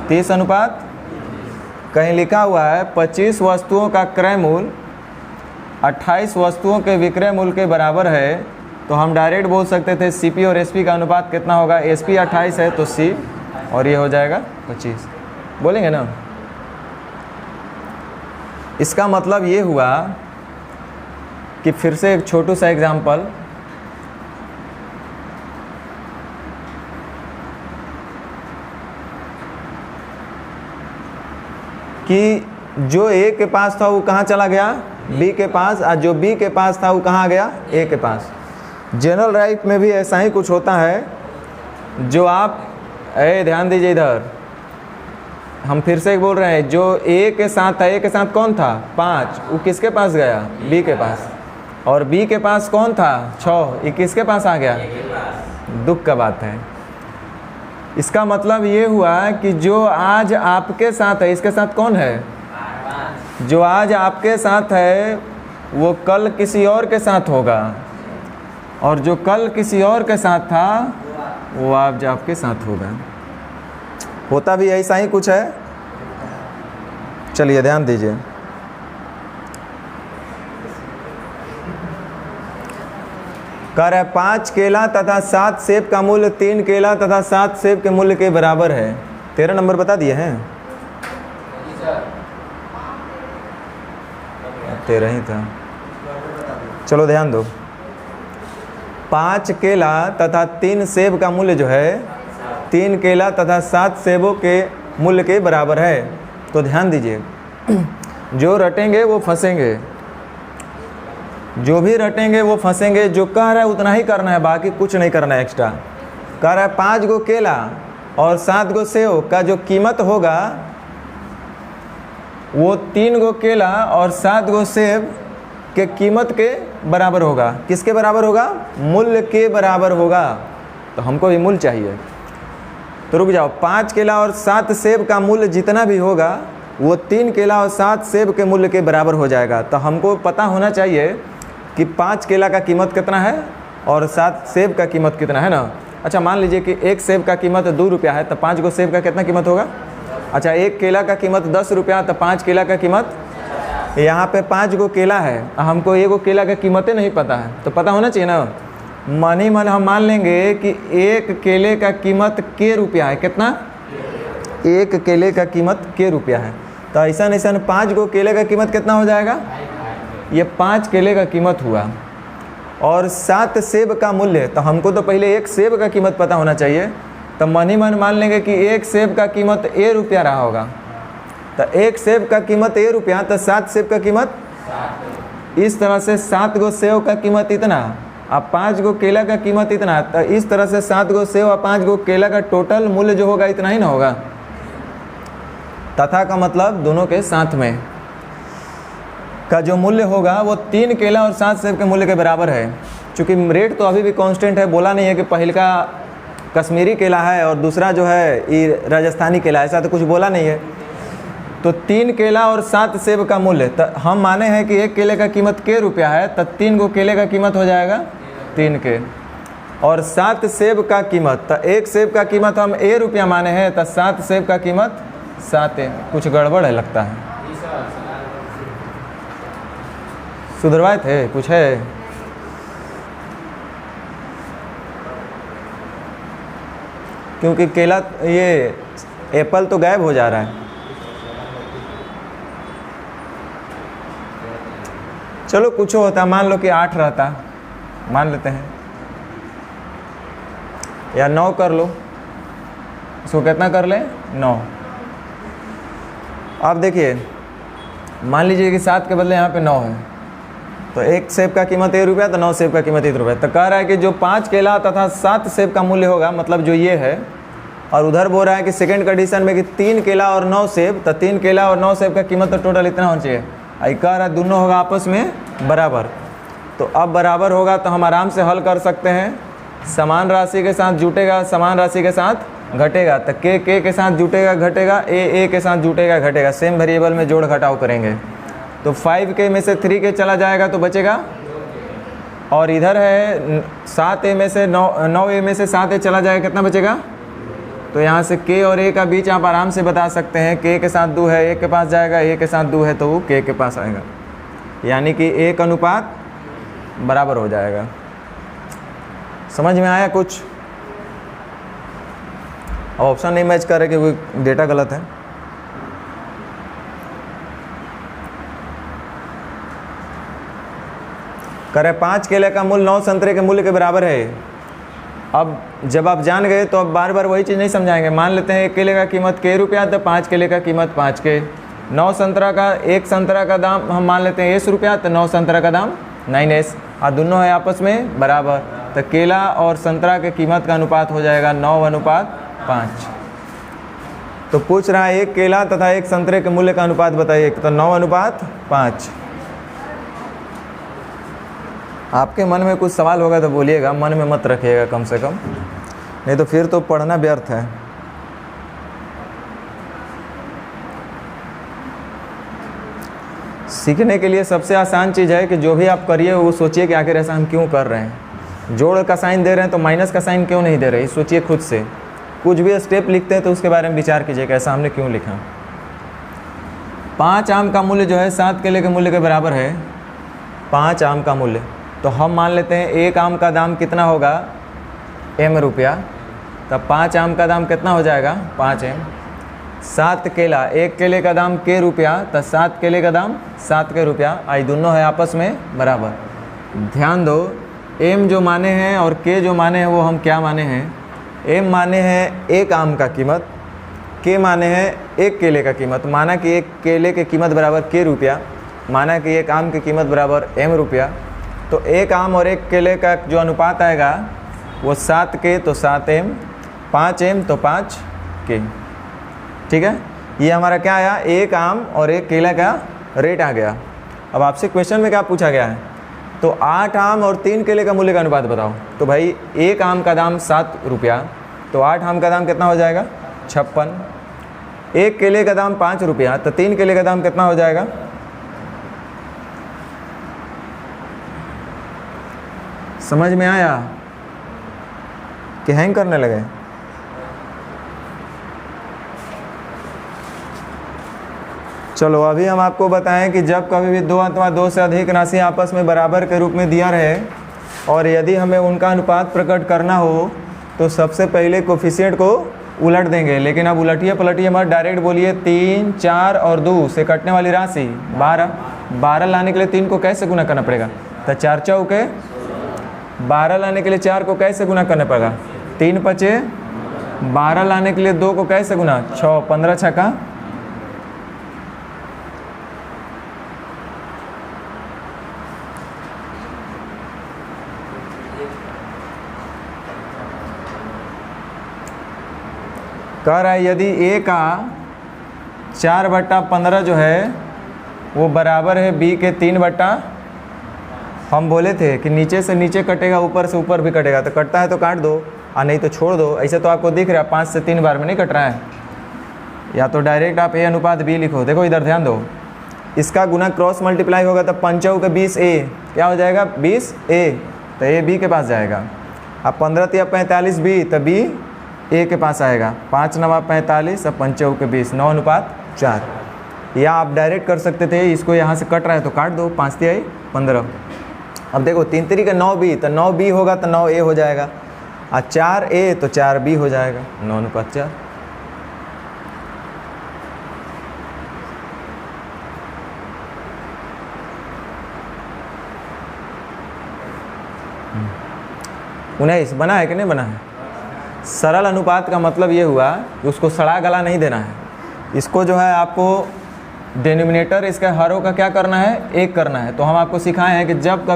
30/। कहीं लिखा हुआ है 25 वस्तुओं का क्रय मूल्य 28 वस्तुओं के विक्रय मूल्य के बराबर है, तो हम डायरेक्ट बोल सकते थे CP और SP का अनुपात कितना होगा। SP 28 है तो C, और ये हो जाएगा 25। बोलेंगे ना? इसका मतलब ये हुआ कि फिर से एक छोटू सा एग्जाम्पल, कि जो ए के पास था वो कहाँ चला गया, बी के पास, और जो बी के पास था वो कहाँ गया, ए के पास। जनरल राइट में भी ऐसा ही कुछ होता है। जो आप ध्यान दीजिए इधर, हम फिर से बोल रहे हैं, जो ए के साथ था, ए के साथ कौन था 5, वो किसके पास गया, बी के पास। और बी के पास कौन था 6, ये किसके पास आ गया, दुख का बात है। इसका मतलब ये हुआ कि जो आज आपके साथ है, इसके साथ कौन है, जो आज आपके साथ है वो कल किसी और के साथ होगा, और जो कल किसी और के साथ था वो आज आपके साथ होगा। होता भी ऐसा ही कुछ है। चलिए ध्यान दीजिए, कह रहा है 5 केला तथा 7 सेब का मूल्य 3 केला तथा 7 सेब के मूल्य के बराबर है। 13 नंबर बता दिए हैं, 13 ही था। चलो ध्यान दो, 5 केला तथा 3 सेब का मूल्य जो है 3 केला तथा 7 सेबों के मूल्य के बराबर है। तो ध्यान दीजिए, जो रटेंगे वो फंसेंगे, जो भी रटेंगे वो फंसेंगे। जो कह रहा है उतना ही करना है, बाकी कुछ नहीं करना है एक्स्ट्रा। कह रहा है 5 गो केला और 7 गो सेब का जो कीमत होगा वो 3 गो केला और 7 गो सेब के कीमत के बराबर होगा। किसके बराबर होगा, मूल्य के बराबर होगा। तो हमको भी मूल्य चाहिए। तो रुक जाओ, 5 केला और 7 सेब का मूल्य जितना भी होगा वो 3 केला और 7 सेब के मूल्य के बराबर हो जाएगा। तो हमको पता होना चाहिए कि 5 केला का कीमत कितना है और 7 सेब का कीमत कितना है ना। अच्छा, मान लीजिए कि एक सेब का कीमत 2 रुपया है, तो 5 गो सेब का कितना कीमत होगा। अच्छा, एक केला का कीमत 10 रुपया, तो 5 केला का कीमत, यहाँ पे 5 गो केला है, हमको एगो केला का कीमतें नहीं पता है, तो पता होना चाहिए ना। मन ही मन हम मान लेंगे कि एक केले का कीमत के रुपया है। कितना, एक केले का कीमत के रुपया है। तो ऐसा ऐसा 5 गो केले का कीमत कितना हो जाएगा, ये 5 केले का कीमत हुआ। और 7 सेब का मूल्य, तो हमको तो पहले एक सेब का कीमत पता होना चाहिए। तो मन ही मन मान लेंगे कि एक सेब का कीमत ए रुपया रहा होगा। तो एक सेब का कीमत ए रुपया, तो 7 सेब का कीमत, इस तरह से 7 गो सेब का कीमत इतना, अब 5 गो केला का कीमत इतना। तो इस तरह से 7 गो सेब और 5 गो केला का टोटल मूल्य जो होगा इतना ही ना होगा। तथा का मतलब दोनों के साथ में का जो मूल्य होगा वो 3 केला और 7 सेब के मूल्य के बराबर है। चूँकि रेट तो अभी भी कांस्टेंट है, बोला नहीं है कि पहले का कश्मीरी केला है और दूसरा जो है ये राजस्थानी केला, ऐसा तो कुछ बोला नहीं है। तो 3 केला और 7 सेब का मूल्य, तो हम माने हैं कि एक केले का कीमत के रुपया है, तो 3 गो केले का कीमत हो जाएगा 3 के, और 7 सेब का कीमत, तो एक सेब का कीमत हम ए रुपया माने हैं, तो 7 सेब का कीमत 7 ए। कुछ गड़बड़ है लगता है, सुधरवाए थे कुछ है। क्योंकि केला, ये एप्पल तो गायब हो जा रहा है। चलो कुछ होता, मान लो कि 8 रहता, मान लेते हैं, या 9 कर लो, इसको कितना कर ले 9। अब देखिए, मान लीजिए कि 7 के बदले यहाँ पे 9 है, तो एक सेब का कीमत 1 रुपया, तो 9 सेब का कीमत 1 रुपया। तो कह रहा है कि जो 5 केला तथा 7 सेब का मूल्य होगा, मतलब जो ये है, और उधर बोल रहा है कि सेकंड कंडीशन में कि 3 केला और 9 सेब, तो 3 केला और 9 सेब का कीमत तो टोटल इतना होना चाहिए। आई कह रहा है दोनों होगा आपस में बराबर। तो अब बराबर होगा तो हम आराम से हल कर सकते हैं। समान राशि के साथ जुटेगा, समान राशि के साथ घटेगा, तो के के साथ जुटेगा घटेगा, ए के साथ जुटेगा घटेगा। सेम वेरिएबल में जोड़ घटाव करेंगे, तो 5 के में से 3 के चला जाएगा तो बचेगा, और इधर है 7 ए में से 9 ए में से 7 ए चला जाएगा, कितना बचेगा। तो यहाँ से के और ए का बीच आप आराम से बता सकते हैं। के के साथ 2 है, ए के पास जाएगा, ए के साथ 2 है तो वो के पास आएगा, यानी कि एक अनुपात बराबर हो जाएगा। समझ में आया कुछ। अब ऑप्शन नहीं मैच कर रहे कि वो डेटा गलत है। करे 5 केले का मूल्य 9 संतरे के मूल्य के बराबर है। अब जब आप जान गए तो अब बार बार वही चीज़ नहीं समझाएंगे। मान लेते हैं 1 केले का कीमत के रुपया, तो 5 केले का कीमत 5 के। 9 संतरा का, 1 संतरा का दाम हम मान लेते हैं 1 रुपया, तो 9 संतरा का दाम 9s, और दोनों है आपस में बराबर। तो केला और संतरा के कीमत का अनुपात हो जाएगा 9:5। तो पूछ रहा है 1 केला तथा 1 संतरे के मूल्य का अनुपात बताइए, तो 9:5। आपके मन में कुछ सवाल होगा तो बोलिएगा, मन में मत रखिएगा कम से कम, नहीं तो फिर तो पढ़ना व्यर्थ है। सीखने के लिए सबसे आसान चीज़ है कि जो भी आप करिए वो सोचिए कि आखिर ऐसा हम क्यों कर रहे हैं। जोड़ का साइन दे रहे हैं तो माइनस का साइन क्यों नहीं दे रहे, सोचिए खुद से। कुछ भी स्टेप लिखते हैं तो उसके बारे में विचार कीजिए कि ऐसा हमने क्यों लिखा। 5 आम का मूल्य जो है 7 केले के मूल्य के बराबर है। 5 आम का मूल्य, तो हम मान लेते हैं 1 आम का दाम कितना होगा, m रुपया, तब 5 आम का दाम कितना हो जाएगा, 5m। 7 केला, 1 केले का दाम के रुपया, तो 7 केले का दाम 7 के रुपया, आई दोनों है आपस में बराबर। ध्यान दो, m जो माने हैं और k जो माने हैं वो हम क्या माने हैं, m माने हैं 1 आम का कीमत, k माने हैं 1 केले का कीमत। माना कि 1 केले की कीमत बराबर k रुपया, माना कि 1 आम की कीमत बराबर m रुपया, तो 1 आम और 1 केले का जो अनुपात आएगा वो 7 के तो 7m, 5m तो 5k। ठीक है, ये हमारा क्या आया, 1 आम और 1 केला का रेट आ गया। अब आपसे क्वेश्चन में क्या पूछा गया है, तो 8 आम और 3 केले का मूल्य का अनुपात बताओ। तो भाई 1 आम का दाम 7 रुपया, तो 8 आम का दाम कितना हो जाएगा, 56। 1 केले का दाम 5 रुपया, तो 3 केले का दाम कितना हो जाएगा, समझ में आया कि हैंग करने लगे। चलो अभी हम आपको बताएं कि जब कभी भी 2 अथवा 2 से अधिक राशि आपस में बराबर के रूप में दिया रहे और यदि हमें उनका अनुपात प्रकट करना हो तो सबसे पहले कोफिशिएंट को उलट देंगे। लेकिन अब उलटिए पलटिए मत, डायरेक्ट बोलिए 3, 4 और 2 से कटने वाली राशि 12 लाने के लिए 3 को कैसे गुना करना पड़ेगा, तो 4 चौके 12 लाने के लिए 4 को कैसे गुना करना पड़ेगा, 3 पचे 12 लाने के लिए 2 को कैसे गुना, 6, 15 छक्का 1 कह रहा है यदि a का 4/15 जो है वो बराबर है b के 3/, हम बोले थे कि नीचे से नीचे कटेगा, ऊपर से ऊपर भी कटेगा, तो कटता है तो काट दो और नहीं तो छोड़ दो। ऐसे तो आपको दिख रहा है 5 से 3 बार में नहीं कट रहा है, या तो डायरेक्ट आप a अनुपात b लिखो। देखो इधर ध्यान दो, इसका गुना क्रॉस मल्टीप्लाई होगा तो 5 के 20a क्या हो जाएगा, 20a, तो a b के पास जाएगा। अब 15 या 45 b, तो b a के पास आएगा। 5 9 45 और 5 के 20, 9:4। या आप डायरेक्ट कर सकते थे, इसको यहाँ से कट रहा है तो काट दो, 5 3 15। अब देखो 3 3 का 9b, तो 9b होगा तो 9a हो जाएगा, और 4a तो 4b हो जाएगा, 9:4। उन्नीस बना है कि नहीं बना है। सरल अनुपात का मतलब ये हुआ कि उसको सड़ा गला नहीं देना है। इसको जो है आपको डिनोमिनेटर इसके हरों का क्या करना है, 1 करना है। तो हम आपको सिखाए हैं कि जब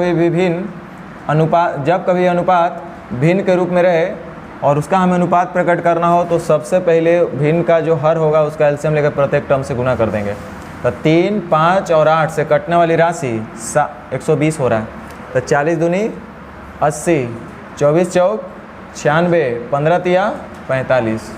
कभी अनुपात भिन्न के रूप में रहे और उसका हमें अनुपात प्रकट करना हो तो सबसे पहले भिन्न का जो हर होगा उसका एलसीएम लेकर प्रत्येक टर्म से गुना कर देंगे। तो 3, 5 और 8 से कटने वाली राशि 120 हो रहा है, तो 40 दूनी 80, 24 चौक 96, 15 तिया 45।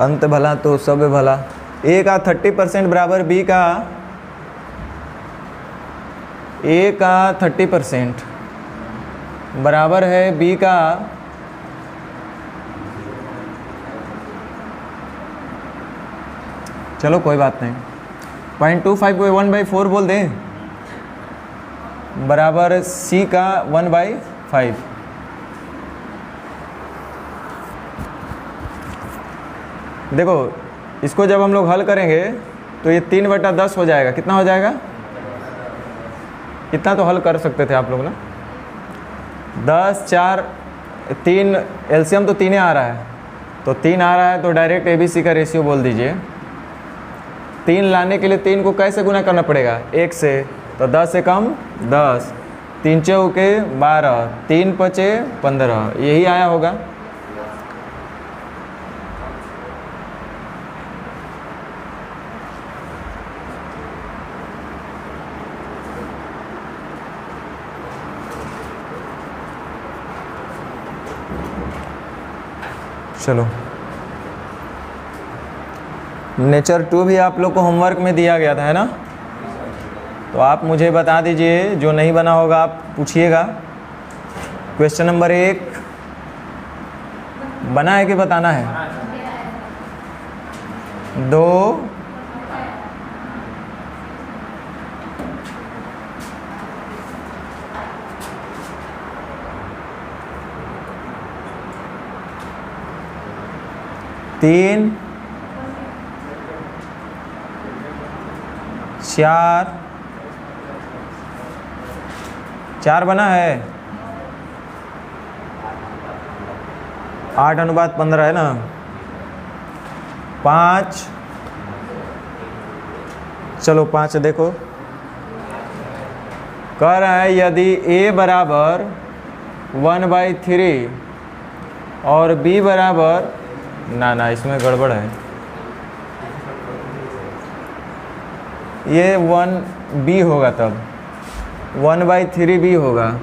अंत भला तो सब भला। a का 30% बराबर b का, a का 30% बराबर है b का चलो कोई बात नहीं, 0.25 को 1/4 बोल दें, बराबर c का 1/5। देखो इसको जब हम लोग हल करेंगे तो ये 3/10 हो जाएगा। कितना हो जाएगा? इतना तो हल कर सकते थे आप लोग ना। 10 4 3 एलसीएम तो 3 आ रहा है, तो 3 आ रहा है तो डायरेक्ट ABC का रेशियो बोल दीजिए। 3 लाने के लिए 3 को कैसे गुना करना पड़ेगा? 1 से, तो 10 से कम 10, 3 चौके 12, 3 पचे 15, यही आया होगा। चलो, नेचर 2 भी आप लोग को होमवर्क में दिया गया था, है ना? तो आप मुझे बता दीजिए, जो नहीं बना होगा आप पूछिएगा। क्वेश्चन नंबर 1 बना है कि बताना है? 2 3 4 बना है। 8:15 है ना। 5, चलो 5 देखो, कह रहा है यदि A बराबर 1/3 और B बराबर, ना इसमें गड़बड़ है, ये 1B होगा, तब 1/3B होगा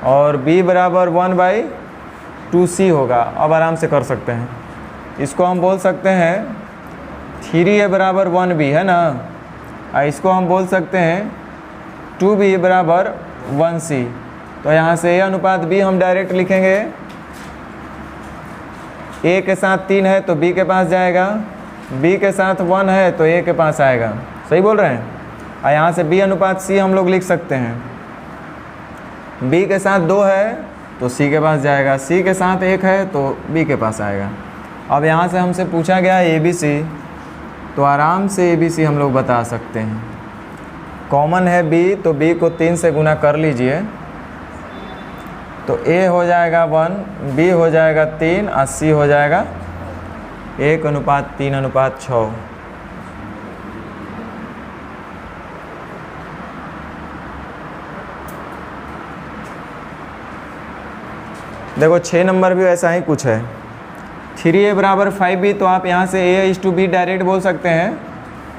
और B बराबर 1/2C होगा। अब आराम से कर सकते हैं। इसको हम बोल सकते हैं 3A बराबर 1B, है ना। इसको हम बोल सकते हैं 2B बराबर 1C। तो यहाँ से A अनुपात B हम डायरेक्ट लिखेंगे। A के साथ 3 है तो B के पास जाएगा, B के साथ 1 है तो A के पास आएगा। सही बोल रहे हैं। और यहाँ से B अनुपात C हम लोग लिख सकते हैं। B के साथ 2 है तो C के पास जाएगा, C के साथ 1 है तो B के पास आएगा। अब यहाँ से हमसे पूछा गया ABC, तो आराम से ABC हम लोग बता सकते हैं। कॉमन है B, तो B को 3 से गुना कर लीजिए, तो A हो जाएगा 1, B हो जाएगा 3 और C हो जाएगा 1:3:6। देखो 6 नंबर भी ऐसा ही कुछ है। 3A बराबर 5B, तो आप यहाँ से A/B डायरेक्ट बोल सकते हैं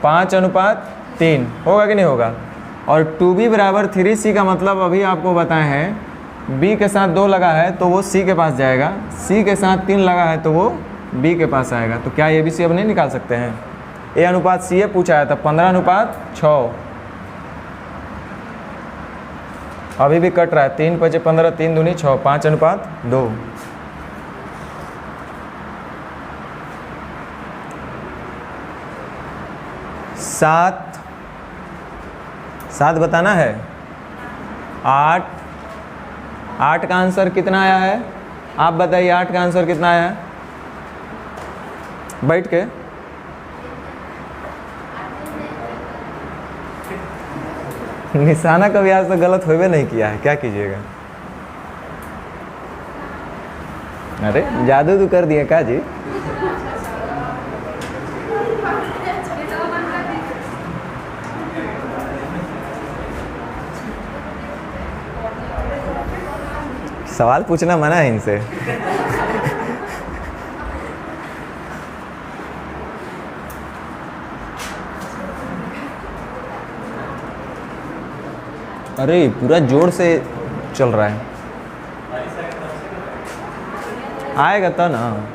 5:3 होगा कि नहीं होगा। और 2B बराबर 3C का मतलब अभी आपको बताए हैं, B के साथ 2 लगा है तो वो C के पास जाएगा, C के साथ 3 लगा है तो वो B के पास आएगा। तो क्या ABC अब नहीं निकाल सकते हैं? A अनुपात C पूछा है, तो 15:6। अभी भी कट रहा है, 3 5 15, 3 दूनी 6, 5:2। सात बताना है। 8 का आंसर कितना आया है? आप बताइए 8 का आंसर कितना आया है? बैठ के निशाना कभी आज तक गलत होवे नहीं किया है, क्या कीजिएगा। अरे जादू तो कर दिए का जी। सवाल पूछना मना है इनसे। अरे पूरा जोर से चल रहा है, आएगा तो ना।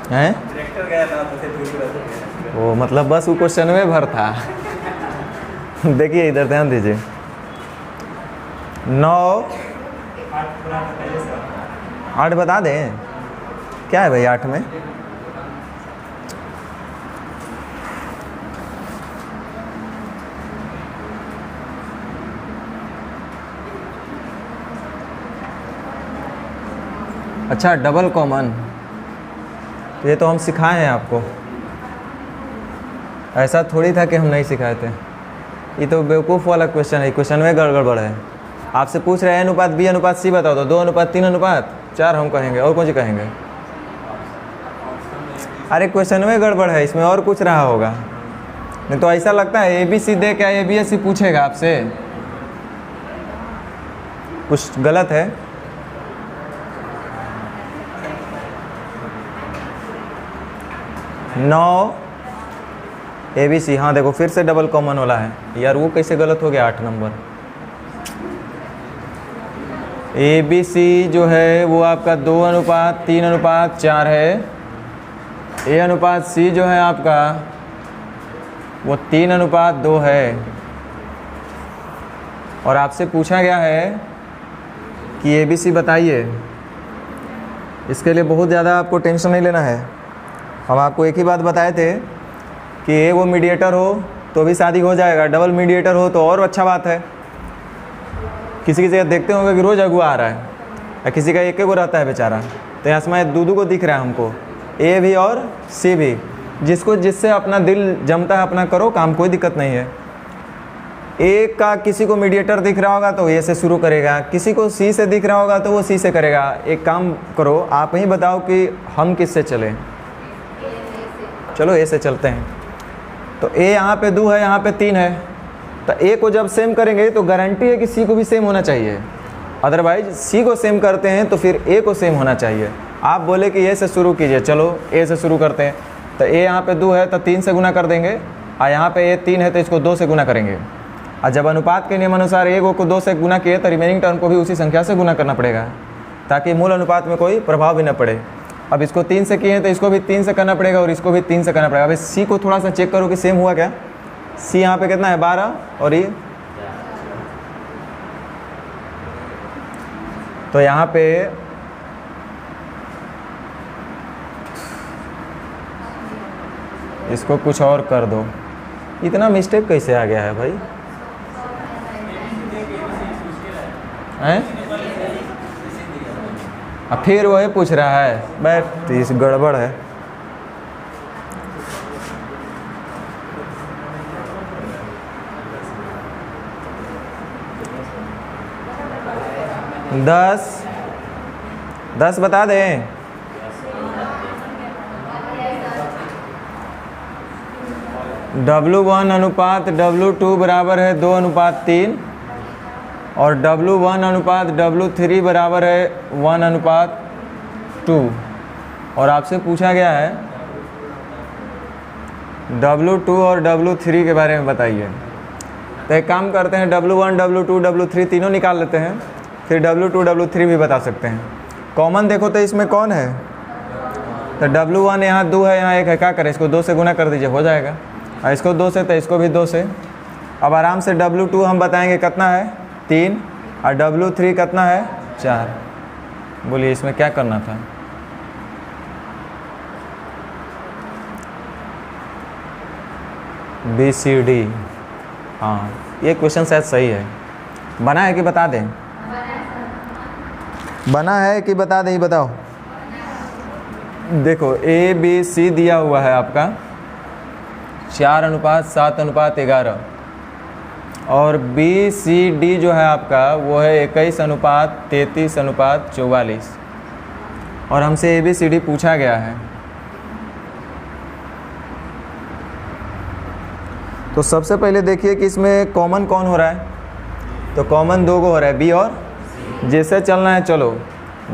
हैं गया था तो फिर दूसरी बात हो गया। वो मतलब बस वो क्वेश्चन में भर था। देखिए इधर ध्यान दीजिए। 9 8 बता दें क्या है भाई 8 में? अच्छा डबल कॉमन, तो ये तो हम सिखाए हैं आपको, ऐसा थोड़ी था कि हम नहीं सिखाए थे। ये तो बेवकूफ़ वाला क्वेश्चन है, क्वेश्चन में गड़बड़ है। आपसे पूछ रहे हैं अनुपात बी अनुपात सी बताओ, तो 2 अनुपात 3 अनुपात 4 हम कहेंगे, और कौन सी कहेंगे? अरे क्वेश्चन में गड़बड़ है, इसमें और कुछ रहा होगा। नहीं तो ऐसा लगता है ABC दे क्या ABSC पूछेगा आपसे, कुछ गलत है। नौ ABC, हाँ देखो फिर से डबल कॉमन वाला है यार, वो कैसे गलत हो गया? 8 नंबर ABC जो है वो आपका 2 अनुपात 3 अनुपात 4 है। A अनुपात C जो है आपका वो 3 अनुपात 2 है। और आपसे पूछा गया है कि ABC बताइए। इसके लिए बहुत ज़्यादा आपको टेंशन नहीं लेना है। हम आपको एक ही बात बताए थे कि ए वो मीडिएटर हो तो भी शादी हो जाएगा, डबल मीडिएटर हो तो और अच्छा बात है। किसी की जगह देखते होंगे कि रोज़ अगुआ आ रहा है, या किसी का एक वो रहता है बेचारा, तो यहाँ समय दूधू को दिख रहा है हमको, ए भी और सी भी, जिसको जिससे अपना दिल जमता है अपना करो काम, कोई दिक्कत नहीं है। ए का किसी को मीडिएटर दिख रहा होगा तो ए से शुरू करेगा, किसी को सी से दिख रहा होगा तो वो सी से करेगा। एक काम करो, आप ही बताओ कि हम किससे चलें। चलो ए से चलते हैं। तो ए यहाँ पे 2 है, यहाँ पे 3 है, तो ए को जब सेम करेंगे तो गारंटी है कि सी को भी सेम होना चाहिए। अदरवाइज सी को सेम करते हैं तो फिर ए को सेम होना चाहिए। आप बोले कि ए से शुरू कीजिए, चलो ए से शुरू करते हैं। तो ए यहाँ पे 2 है तो 3 से गुना कर देंगे, और यहाँ पे ए 3 है तो इसको 2 से गुना करेंगे। और जब अनुपात के नियम अनुसार ए को 2 से गुना किए तो रिमेनिंग टर्म को भी उसी संख्या से गुना करना पड़ेगा, ताकि मूल अनुपात में कोई प्रभाव भी न पड़े। अब इसको 3 से किए हैं तो इसको भी 3 से करना पड़ेगा, और इसको भी 3 से करना पड़ेगा। अब सी को थोड़ा सा चेक करो कि सेम हुआ क्या। सी यहाँ पे कितना है 12, और ये तो यहाँ पे इसको कुछ और कर दो। इतना मिस्टेक कैसे आ गया है भाई? हैं? अब फिर वही पूछ रहा है, बैठ इस गड़बड़ है। दस बता दें। W1 अनुपात W2 बराबर है 2 अनुपात 3, और W1 अनुपात W3 बराबर है 1 अनुपात 2। और आपसे पूछा गया है W2 और W3 के बारे में बताइए। तो एक काम करते हैं, W1 W2 W3 तीनों निकाल लेते हैं, फिर W2 W3 भी बता सकते हैं। कॉमन देखो तो इसमें कौन है? तो W1 यहाँ 2 है, यहाँ 1 है, क्या करें? इसको 2 से गुना कर दीजिए, हो जाएगा। और इसको 2 से तो इसको भी 2 से। अब आराम से W2 हम बताएंगे कितना है 3, और W3 कितना है 4। बोलिए इसमें क्या करना था? BCD, हाँ ये क्वेश्चन शायद सही है। बना है कि बता दें? बना है कि बता दें? बताओ। देखो ABC दिया हुआ है आपका 4 अनुपात 7 अनुपात 11, और BCD जो है आपका वो है 21 अनुपात 33 अनुपात 44, और हमसे ABCD पूछा गया है। तो सबसे पहले देखिए कि इसमें कॉमन कौन हो रहा है। तो कॉमन 2 को हो रहा है, B और जैसे चलना है चलो।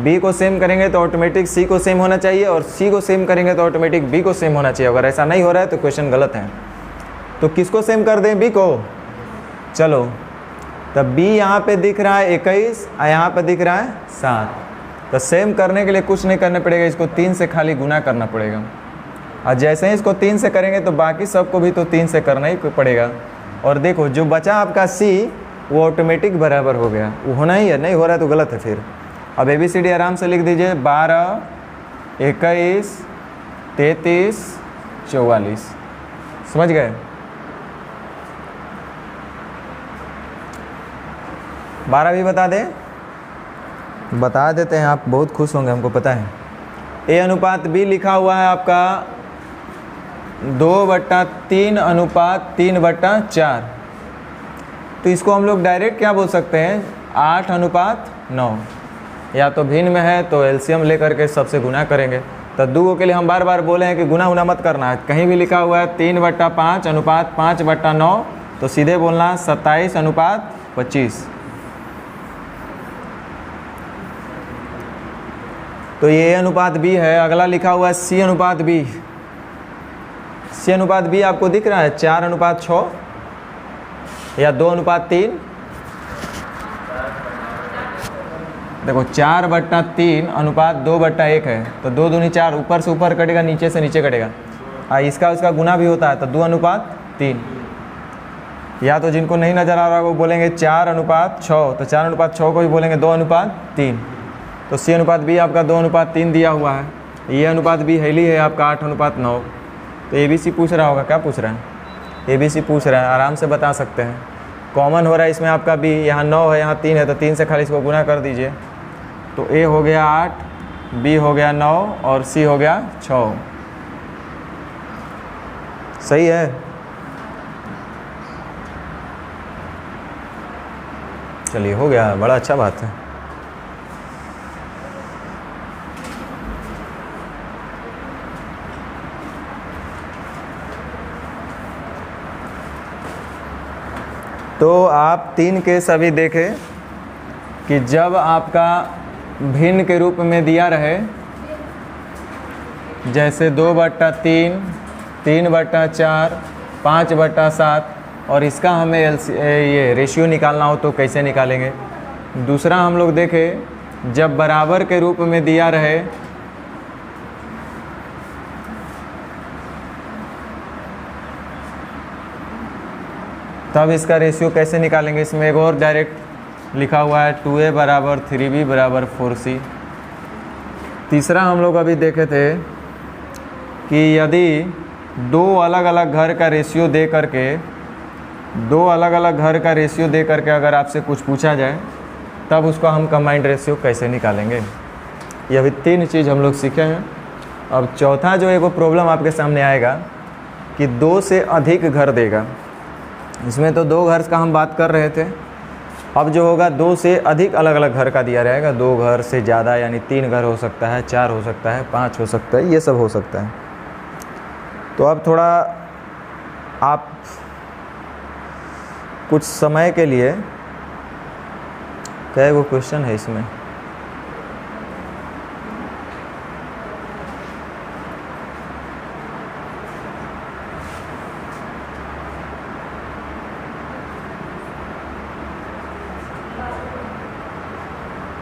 B को सेम करेंगे तो ऑटोमेटिक C को सेम होना चाहिए, और C को सेम करेंगे तो ऑटोमेटिक B को सेम होना चाहिए। अगर ऐसा नहीं हो रहा है तो क्वेश्चन गलत है। तो किसको सेम कर दें? B को। चलो तब B यहाँ पे दिख रहा है 21, और यहाँ पे दिख रहा है 7। तो सेम करने के लिए कुछ नहीं करना पड़ेगा, इसको 3 से खाली गुना करना पड़ेगा। और जैसे ही इसको 3 से करेंगे तो बाकी सबको भी तो 3 से करना ही पड़ेगा। और देखो जो बचा आपका C वो ऑटोमेटिक बराबर हो गया, वो होना ही है, नहीं हो रहा है तो गलत है फिर। अब ABCD आराम से लिख दीजिए, 12, 21, 33, 44। समझ गए? बारह भी बता दें? बता देते हैं, आप बहुत खुश होंगे, हमको पता है। A अनुपात B लिखा हुआ है आपका 2/3/3/4। तो इसको हम लोग डायरेक्ट क्या बोल सकते हैं, 8/9। या तो भिन्न में है तो एलसीएम लेकर के सबसे गुना करेंगे। तो दो के लिए हम बार बार बोले हैं कि गुना मत करना है। कहीं भी लिखा हुआ है 3/5/5/9 तो सीधे बोलना 27/25। तो ये अनुपात B है। अगला लिखा हुआ है C अनुपात B। C अनुपात B आपको दिख रहा है 4/6 या 2/3। देखो 4/3/2/1 है तो 2 दूनी 4, ऊपर से ऊपर कटेगा, नीचे से नीचे कटेगा। इसका उसका गुना भी होता है तो 2/3। या तो जिनको नहीं नज़र आ रहा वो बोलेंगे 4/6, तो 4/6 को भी बोलेंगे 2/3। तो C अनुपात B आपका 2/3 दिया हुआ है। ये अनुपात B हेली है आपका 8/9। तो ABC पूछ रहा होगा, क्या पूछ रहा है? ABC पूछ रहा है, आराम से बता सकते हैं। कॉमन हो रहा है इसमें आपका B, यहाँ 9 है, यहाँ 3 है, तो 3 से खाली इसको गुना कर दीजिए। तो A हो गया 8, B हो गया 9 और C हो गया 6। सही है? चलिए हो गया, बड़ा अच्छा बात है। तो आप 3 केस अभी देखें कि जब आपका भिन्न के रूप में दिया रहे, जैसे 2/3, 3/4, 5/7 और इसका हमें ये रेशियो निकालना हो तो कैसे निकालेंगे। दूसरा हम लोग देखें जब बराबर के रूप में दिया रहे, तब इसका रेशियो कैसे निकालेंगे। इसमें एक और डायरेक्ट लिखा हुआ है 2A = 3B = 4C। तीसरा हम लोग अभी देखे थे कि यदि दो अलग अलग घर का रेशियो दे करके अगर आपसे कुछ पूछा जाए तब उसको हम कंबाइंड रेशियो कैसे निकालेंगे। ये अभी 3 चीज़ हम लोग सीखे हैं। अब चौथा जो एक प्रॉब्लम आपके सामने आएगा कि 2 से अधिक घर देगा। इसमें तो 2 घर का हम बात कर रहे थे, अब जो होगा 2 से अधिक अलग अलग घर का दिया रहेगा। 2 घर से ज़्यादा यानी 3 घर हो सकता है, 4 हो सकता है, 5 हो सकता है, ये सब हो सकता है। तो अब थोड़ा आप कुछ समय के लिए, क्या वो क्वेश्चन है इसमें,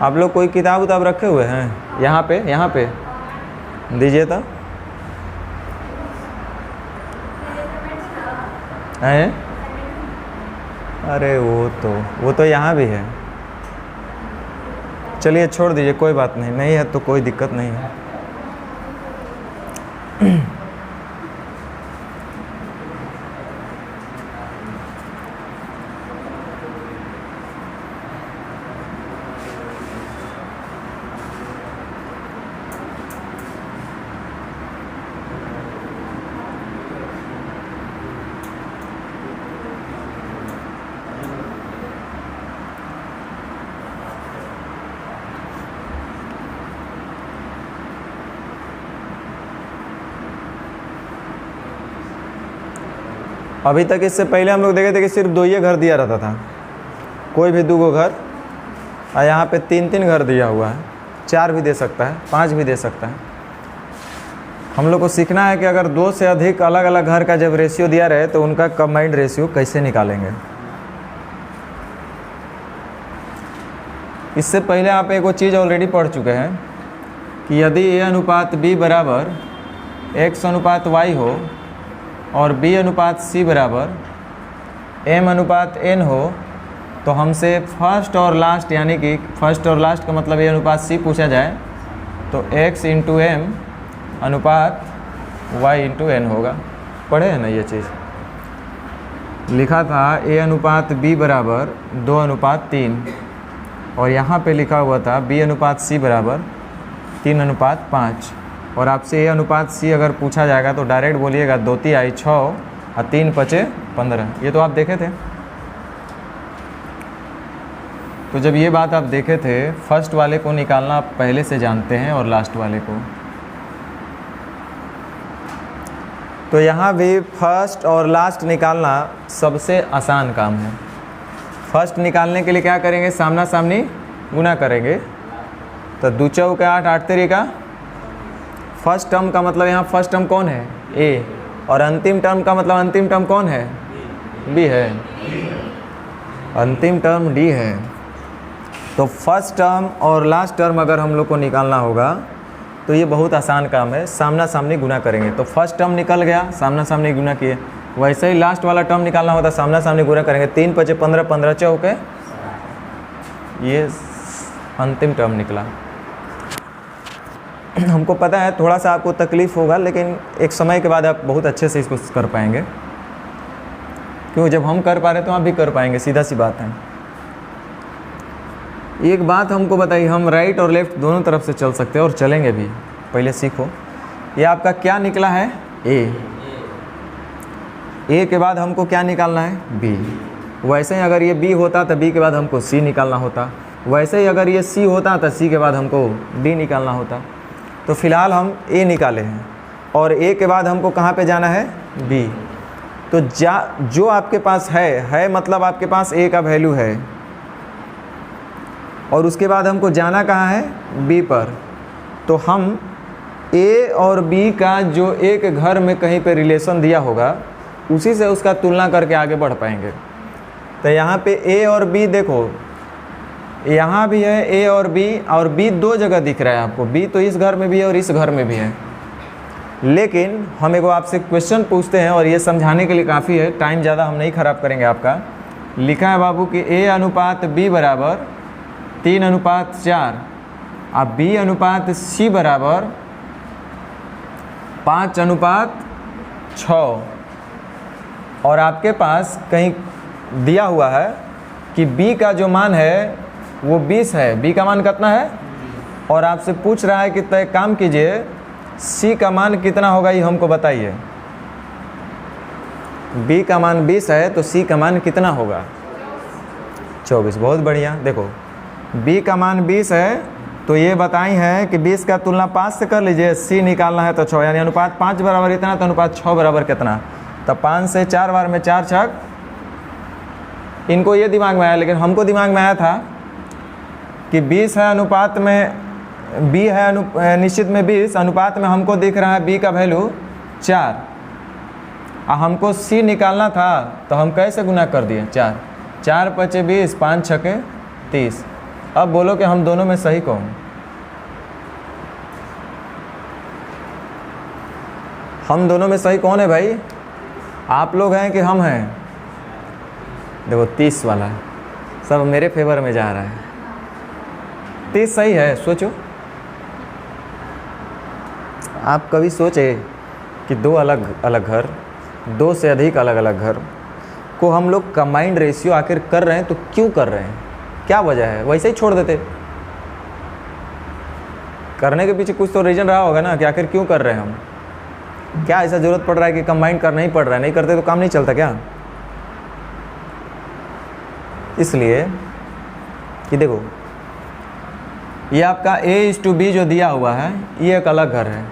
आप लोग कोई किताब उताब रखे हुए हैं यहाँ पे दीजिए तो। हैं? अरे वो तो यहाँ भी है। चलिए छोड़ दीजिए, कोई बात नहीं है तो कोई दिक्कत नहीं है। अभी तक इससे पहले हम लोग देखे थे कि सिर्फ 2 ही घर दिया रहता था, कोई भी 2 घर, और यहाँ पे 3-3 घर दिया हुआ है। 4 भी दे सकता है, 5 भी दे सकता है। हम लोग को सीखना है कि अगर 2 से अधिक अलग अलग घर का जब रेशियो दिया रहे तो उनका कंबाइंड रेशियो कैसे निकालेंगे। इससे पहले आप एक वो चीज़ ऑलरेडी पढ़ चुके हैं कि यदि A अनुपात B बराबर x अनुपात y हो और b अनुपात c बराबर m अनुपात n हो, तो हमसे फर्स्ट और लास्ट, यानी कि फर्स्ट और लास्ट का मतलब a अनुपात c पूछा जाए, तो x इंटू m अनुपात y इंटू n होगा। पढ़े हैं ना ये चीज़? लिखा था a अनुपात b बराबर 2 अनुपात 3, और यहाँ पे लिखा हुआ था b अनुपात c बराबर 3 अनुपात 5। और आपसे a अनुपात c अगर पूछा जाएगा तो डायरेक्ट बोलिएगा 2 तिहाई 6 और 3 पचे 15। ये तो आप देखे थे। तो जब ये बात आप देखे थे, फर्स्ट वाले को निकालना आप पहले से जानते हैं और लास्ट वाले को। तो यहाँ भी फर्स्ट और लास्ट निकालना सबसे आसान काम है। फर्स्ट निकालने के लिए क्या करेंगे? सामना सामनी गुना करेंगे। तो 2 चौके 8, 8 तेरी का फर्स्ट टर्म का मतलब यहाँ फर्स्ट टर्म कौन है? ए, और अंतिम टर्म का मतलब अंतिम टर्म कौन है? बी है। अंतिम टर्म डी है। तो फर्स्ट टर्म और लास्ट टर्म अगर हम लोग को निकालना होगा तो ये बहुत आसान काम है, सामना सामनी गुना करेंगे। तो फर्स्ट टर्म निकल गया, सामना सामनी गुना किए। वैसे ही लास्ट वाला टर्म निकालना होता, सामना सामनी गुना करेंगे। 3 पचे 15, 15 चौके, ये अंतिम टर्म निकला। हमको पता है थोड़ा सा आपको तकलीफ़ होगा, लेकिन एक समय के बाद आप बहुत अच्छे से इसको कर पाएंगे, क्योंकि जब हम कर पा रहे तो आप भी कर पाएंगे, सीधा सी बात है। एक बात हमको बताइए, हम राइट और लेफ़्ट दोनों तरफ से चल सकते हैं और चलेंगे भी, पहले सीखो। ये आपका क्या निकला है? ए के बाद हमको क्या निकालना है? बी। वैसे ही अगर ये बी होता तो बी के बाद हमको सी निकालना होता। वैसे ही अगर ये सी होता तो सी के बाद हमको डी निकालना होता। तो फिलहाल हम ए निकाले हैं, और ए के बाद हमको कहाँ पे जाना है? बी। तो जो आपके पास है मतलब आपके पास ए का वैल्यू है, और उसके बाद हमको जाना कहाँ है? बी पर। तो हम ए और बी का जो एक घर में कहीं पे रिलेशन दिया होगा, उसी से उसका तुलना करके आगे बढ़ पाएंगे। तो यहाँ पे ए और बी देखो, यहाँ भी है ए और बी 2 जगह दिख रहा है आपको। बी तो इस घर में भी है और इस घर में भी है। लेकिन हम एक आपसे क्वेश्चन पूछते हैं, और ये समझाने के लिए काफ़ी है, टाइम ज़्यादा हम नहीं ख़राब करेंगे आपका। लिखा है बाबू कि ए अनुपात बी बराबर 3 अनुपात 4, अब बी अनुपात सी बराबर 5 अनुपात 6, और आपके पास कहीं दिया हुआ है कि b का जो मान है वो 20 है। b का मान कितना है? और आपसे पूछ रहा है कि तय काम कीजिए, c का मान कितना होगा, ये हमको बताइए। b का मान 20 है तो c का मान कितना होगा? 24। बहुत बढ़िया। देखो b का मान 20 है तो ये बताई है कि 20 का तुलना 5 से कर लीजिए, c निकालना है तो 6, यानी अनुपात 5 बराबर इतना, तो अनुपात 6 बराबर कितना? तो 5 से 4 बार में 4 छक। इनको ये दिमाग में आया, लेकिन हमको दिमाग में आया था कि 20 है अनुपात में b है निश्चित में 20, अनुपात में हमको दिख रहा है b का वैल्यू 4, और हमको c निकालना था, तो हम कैसे गुना कर दिए? 4 4 पचे 20, 5 छके 30। अब बोलो कि हम दोनों में सही कौन? हम दोनों में सही कौन है भाई? आप लोग हैं कि हम हैं? देखो 30 वाला है, सब मेरे फेवर में जा रहा है। 30 सही है। सोचो, आप कभी सोचे कि 2 अलग अलग घर, 2 से अधिक अलग अलग घर को हम लोग कंबाइंड रेशियो आखिर कर रहे हैं, तो क्यों कर रहे हैं? क्या वजह है? वैसे ही छोड़ देते। करने के पीछे कुछ तो रीज़न रहा होगा ना, कि आखिर क्यों कर रहे हैं हम? क्या ऐसा ज़रूरत पड़ रहा है कि कंबाइन करना ही पड़ रहा है? नहीं करते तो काम नहीं चलता क्या? इसलिए कि देखो, ये आपका A/B जो दिया हुआ है, ये एक अलग घर है,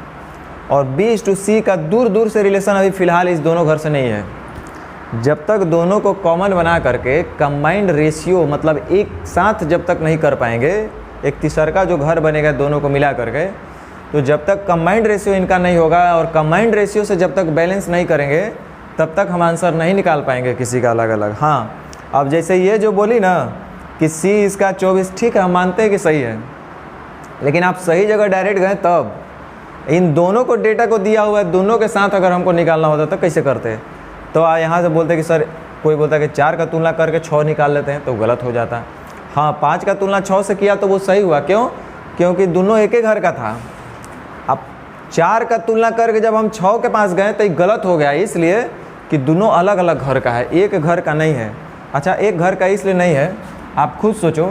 और B/C का दूर दूर से रिलेशन अभी फ़िलहाल इस दोनों घर से नहीं है। जब तक दोनों को कॉमन बना करके कंबाइंड रेशियो, मतलब एक साथ जब तक नहीं कर पाएंगे, एक तीसरा जो घर बनेगा दोनों को मिला करके, तो जब तक कंबाइंड रेशियो इनका नहीं होगा, और कंबाइंड रेशियो से जब तक बैलेंस नहीं करेंगे, तब तक हम आंसर नहीं निकाल पाएंगे किसी का अलग अलग। हाँ, अब जैसे ये जो बोली ना कि C इसका 24, ठीक है, हम मानते हैं कि सही है, लेकिन आप सही जगह डायरेक्ट गए तब। इन दोनों को डेटा को दिया हुआ है, दोनों के साथ अगर हमको निकालना होता तो कैसे करते? तो यहाँ से बोलते कि सर, कोई बोलता है कि 4 का तुलना करके 6 निकाल लेते हैं, तो गलत हो जाता। हाँ, 5 का तुलना 6 से किया तो वो सही हुआ। क्यों? क्योंकि दोनों एक ही घर का था। अब 4 का तुलना करके जब हम 6 के पास गए तो ये गलत हो गया, इसलिए कि दोनों अलग अलग घर का है, एक घर का नहीं है। अच्छा, एक घर का इसलिए नहीं है, आप खुद सोचो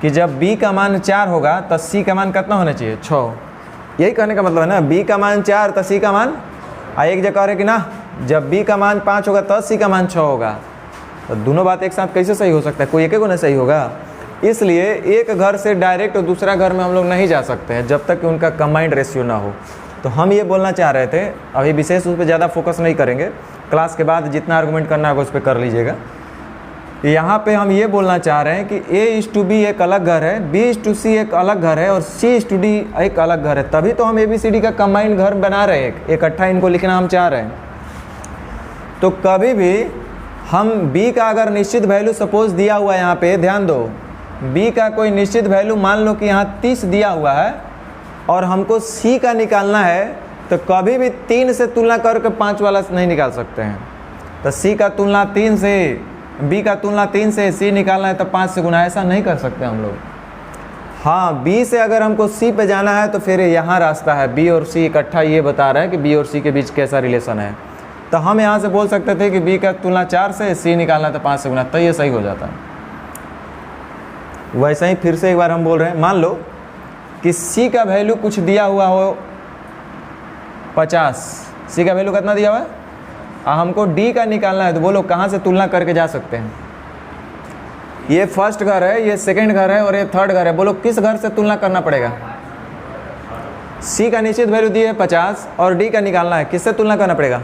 कि जब b का मान 4 होगा तो c का मान कितना होना चाहिए? 6। यही कहने का मतलब है ना, b का मान 4 तो c का मान, एक जगह कह रहे कि ना जब b का मान 5 होगा तो c का मान 6 होगा। तो दोनों बात एक साथ कैसे सही हो सकता है? कोई एक को नहीं सही होगा। इसलिए एक घर से डायरेक्ट दूसरा घर में हम लोग नहीं जा सकते हैं जब तक कि उनका कंबाइंड रेशियो ना हो। तो हम ये बोलना चाह रहे थे, अभी विशेष उस पर ज़्यादा फोकस नहीं करेंगे, क्लास के बाद जितना आर्गूमेंट करना होगा उस पर कर लीजिएगा। यहाँ पे हम ये बोलना चाह रहे हैं कि a/b एक अलग घर है, b/c एक अलग घर है और c/d एक अलग घर है, तभी तो हम ABCD का कंबाइंड घर बना रहे हैं, इकट्ठा इनको लिखना हम चाह रहे हैं। तो कभी भी हम b का अगर निश्चित वैल्यू सपोज दिया हुआ है, यहाँ पे ध्यान दो, b का कोई निश्चित वैल्यू मान लो कि यहाँ 30 दिया हुआ है और हमको c का निकालना है, तो कभी भी 3 से तुलना करके 5 वाला नहीं निकाल सकते हैं। तो c का तुलना 3 से, b का तुलना 3 से c निकालना है तो 5 से गुना, ऐसा नहीं कर सकते हम लोग। हाँ, b से अगर हमको c पे जाना है तो फिर यहाँ रास्ता है, b और c इकट्ठा ये बता रहा है कि b और c के बीच कैसा रिलेशन है। तो हम यहाँ से बोल सकते थे कि b का तुलना 4 से, c निकालना तो 5 से गुना, तो ये सही हो जाता। वैसे ही फिर से एक बार हम बोल रहे हैं, मान लो कि c का वैल्यू कुछ दिया हुआ हो 50, c का वैल्यू कितना दिया हुआ है, हमको d का निकालना है, तो बोलो कहाँ से तुलना करके जा सकते हैं? ये फर्स्ट घर है, ये सेकंड घर है और ये थर्ड घर है, बोलो किस घर से तुलना करना पड़ेगा? c का निश्चित वैल्यू दी है 50 और d का निकालना है, किससे तुलना करना पड़ेगा?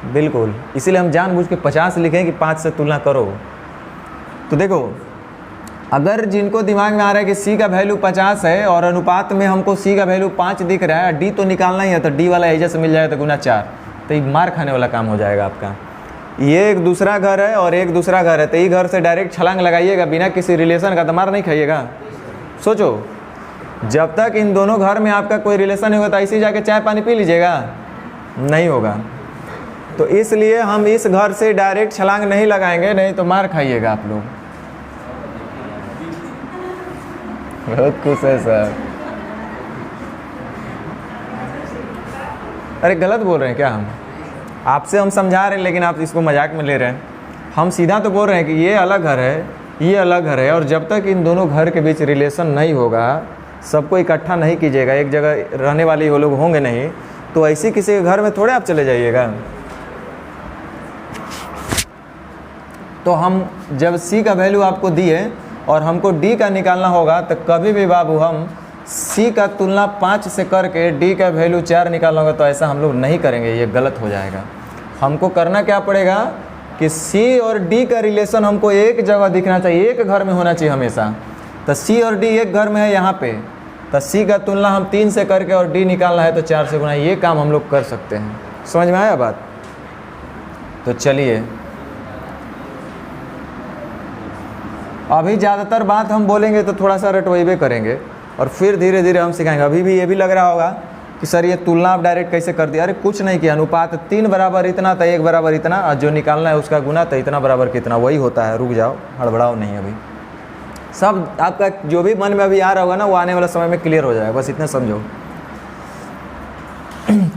बिल्कुल, इसीलिए हम जानबूझ के 50 लिखें कि 5 से तुलना करो। तो देखो, अगर जिनको दिमाग में आ रहा है कि c का वैल्यू 50 है और अनुपात में हमको c का वैल्यू 5 दिख रहा है, d तो निकालना ही है, तो d वाला एजा से मिल जाएगा तो गुना 4, तो ये मार खाने वाला काम हो जाएगा आपका। ये एक दूसरा घर है और एक दूसरा घर है, तो ये घर से डायरेक्ट छलांग लगाइएगा बिना किसी रिलेशन का, तो मार नहीं खाइएगा। सोचो, जब तक इन दोनों घर में आपका कोई रिलेशन नहीं होगा तो ऐसे जाके चाय पानी पी लीजिएगा? नहीं होगा। तो इसलिए हम इस घर से डायरेक्ट छलांग नहीं लगाएंगे, नहीं तो मार खाइएगा आप लोग। बहुत खुश है सर। अरे गलत बोल रहे हैं क्या? हम आपसे हम समझा रहे हैं लेकिन आप इसको मजाक में ले रहे हैं। हम सीधा तो बोल रहे हैं कि ये अलग घर है, ये अलग घर है, और जब तक इन दोनों घर के बीच रिलेशन नहीं होगा, सबको इकट्ठा नहीं कीजिएगा, एक जगह रहने वाले वो लोग होंगे नहीं, तो ऐसे किसी के घर में थोड़े आप चले जाइएगा। तो हम जब c का वैल्यू आपको दिए और हमको d का निकालना होगा, तो कभी भी बाबू हम c का तुलना 5 से करके d का वैल्यू 4 निकालना होगा, तो ऐसा हम लोग नहीं करेंगे, ये गलत हो जाएगा। हमको करना क्या पड़ेगा कि c और d का रिलेशन हमको एक जगह दिखना चाहिए, एक घर में होना चाहिए हमेशा। तो c और d एक घर में है यहाँ पे, तो c का तुलना हम 3 से करके और d निकालना है तो 4 से गुना, ये काम हम लोग कर सकते हैं। समझ में आया बात? तो चलिए, अभी ज़्यादातर बात हम बोलेंगे तो थोड़ा सा रटवैबे करेंगे और फिर धीरे धीरे हम सिखाएंगे। अभी भी ये भी लग रहा होगा कि सर ये तुलना आप डायरेक्ट कैसे कर दिया? अरे कुछ नहीं किया, अनुपात 3 बराबर इतना तो 1 बराबर इतना, और जो निकालना है उसका गुना तो इतना बराबर कितना, वही होता है। रुक जाओ, हड़बड़ाओ नहीं, अभी सब आपका जो भी मन में अभी आ रहा होगा ना, वो आने वाला समय में क्लियर हो जाएगा, बस इतना समझो।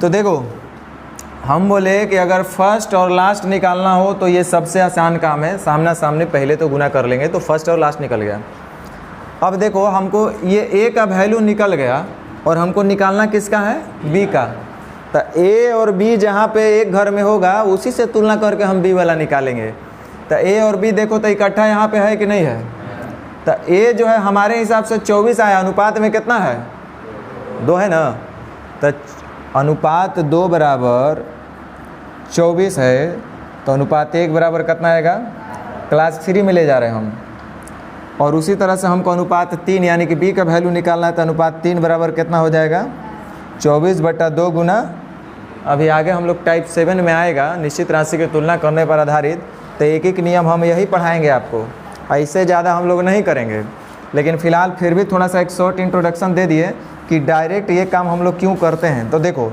तो देखो, हम बोले कि अगर फर्स्ट और लास्ट निकालना हो तो ये सबसे आसान काम है, सामना सामने पहले तो गुना कर लेंगे, तो फर्स्ट और लास्ट निकल गया। अब देखो, हमको ये a का वैल्यू निकल गया और हमको निकालना किसका है? b का। तो a और b जहाँ पे एक घर में होगा उसी से तुलना करके हम b वाला निकालेंगे। तो a और b देखो तो इकट्ठा यहाँ पे है कि नहीं है? तो a जो है हमारे हिसाब से 24 आया, अनुपात में कितना है? 2 है ना? तो अनुपात 2 बराबर 24 है, तो अनुपात 1 बराबर कितना आएगा? क्लास 3 में ले जा रहे हैं हम। और उसी तरह से हमको अनुपात 3 यानी कि b का वैल्यू निकालना है, तो अनुपात 3 बराबर कितना हो जाएगा? 24/2 गुना, अभी आगे हम लोग टाइप 7 में आएगा निश्चित राशि की तुलना करने पर आधारित, तो एक एक नियम हम यही पढ़ाएंगे आपको, ऐसे ज़्यादा हम लोग नहीं करेंगे। लेकिन फ़िलहाल फिर भी थोड़ा सा एक शॉर्ट इंट्रोडक्शन दे दिए कि डायरेक्ट ये काम हम लोग क्यों करते हैं। तो देखो,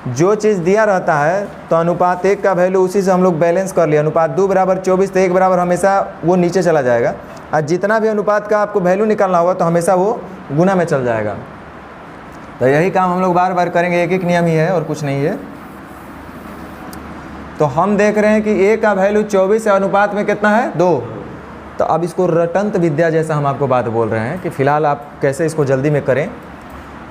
जो चीज़ दिया रहता है तो अनुपात 1 का वैल्यू उसी से हम लोग बैलेंस कर लिया। अनुपात 2 बराबर 24 तो 1 बराबर हमेशा वो नीचे चला जाएगा, और जितना भी अनुपात का आपको वैल्यू निकालना होगा तो हमेशा वो गुना में चल जाएगा। तो यही काम हम लोग बार बार करेंगे, एक एक नियम ही है और कुछ नहीं है। तो हम देख रहे हैं कि a का वैल्यू 24 है, अनुपात में कितना है 2। तो अब इसको रटंत विद्या जैसा हम आपको बात बोल रहे हैं कि फ़िलहाल आप कैसे इसको जल्दी में करें।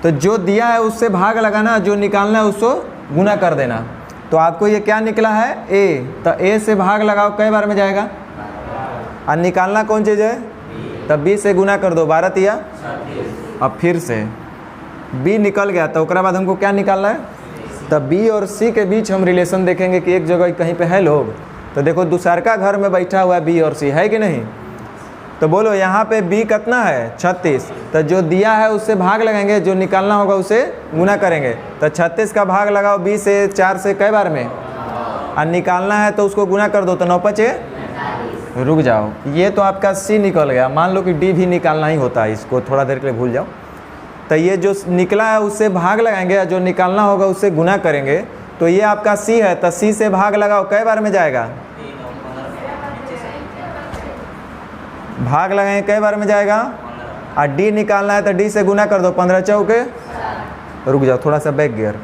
तो जो दिया है उससे भाग लगाना, जो निकालना है उसको गुना कर देना। तो आपको ये क्या निकला है a, तो a से भाग लगाओ, कई बार में जाएगा, और निकालना कौन चीज़ है, तब b से गुना कर दो, 12 तिया। अब फिर से b निकल गया, तो उसके बाद हमको क्या निकालना है, तब b और c के बीच हम रिलेशन देखेंगे कि एक जगह कहीं पे है लोग। तो देखो दूसर का घर में बैठा हुआ है b और c, है कि नहीं। तो बोलो यहाँ पे b कितना है 36, तो जो दिया है उससे भाग लगाएंगे, जो निकालना होगा उसे गुना करेंगे। तो 36 का भाग लगाओ b से, 4 से कई बार में, और निकालना है तो उसको गुना कर दो, तो 9 5 रुक जाओ, ये तो आपका c निकल गया। मान लो कि d भी निकालना ही होता है, इसको थोड़ा देर के लिए भूल जाओ। तो ये जो निकला है उससे भाग लगाएंगे, जो निकालना होगा उससे गुना करेंगे। तो ये आपका c है, तो c से भाग लगाओ, कई बार में जाएगा, भाग लगाएंगे कई बार में जाएगा, और d निकालना है तो d से गुना कर दो, 15 चौके, रुक जाओ थोड़ा सा बैक गियर,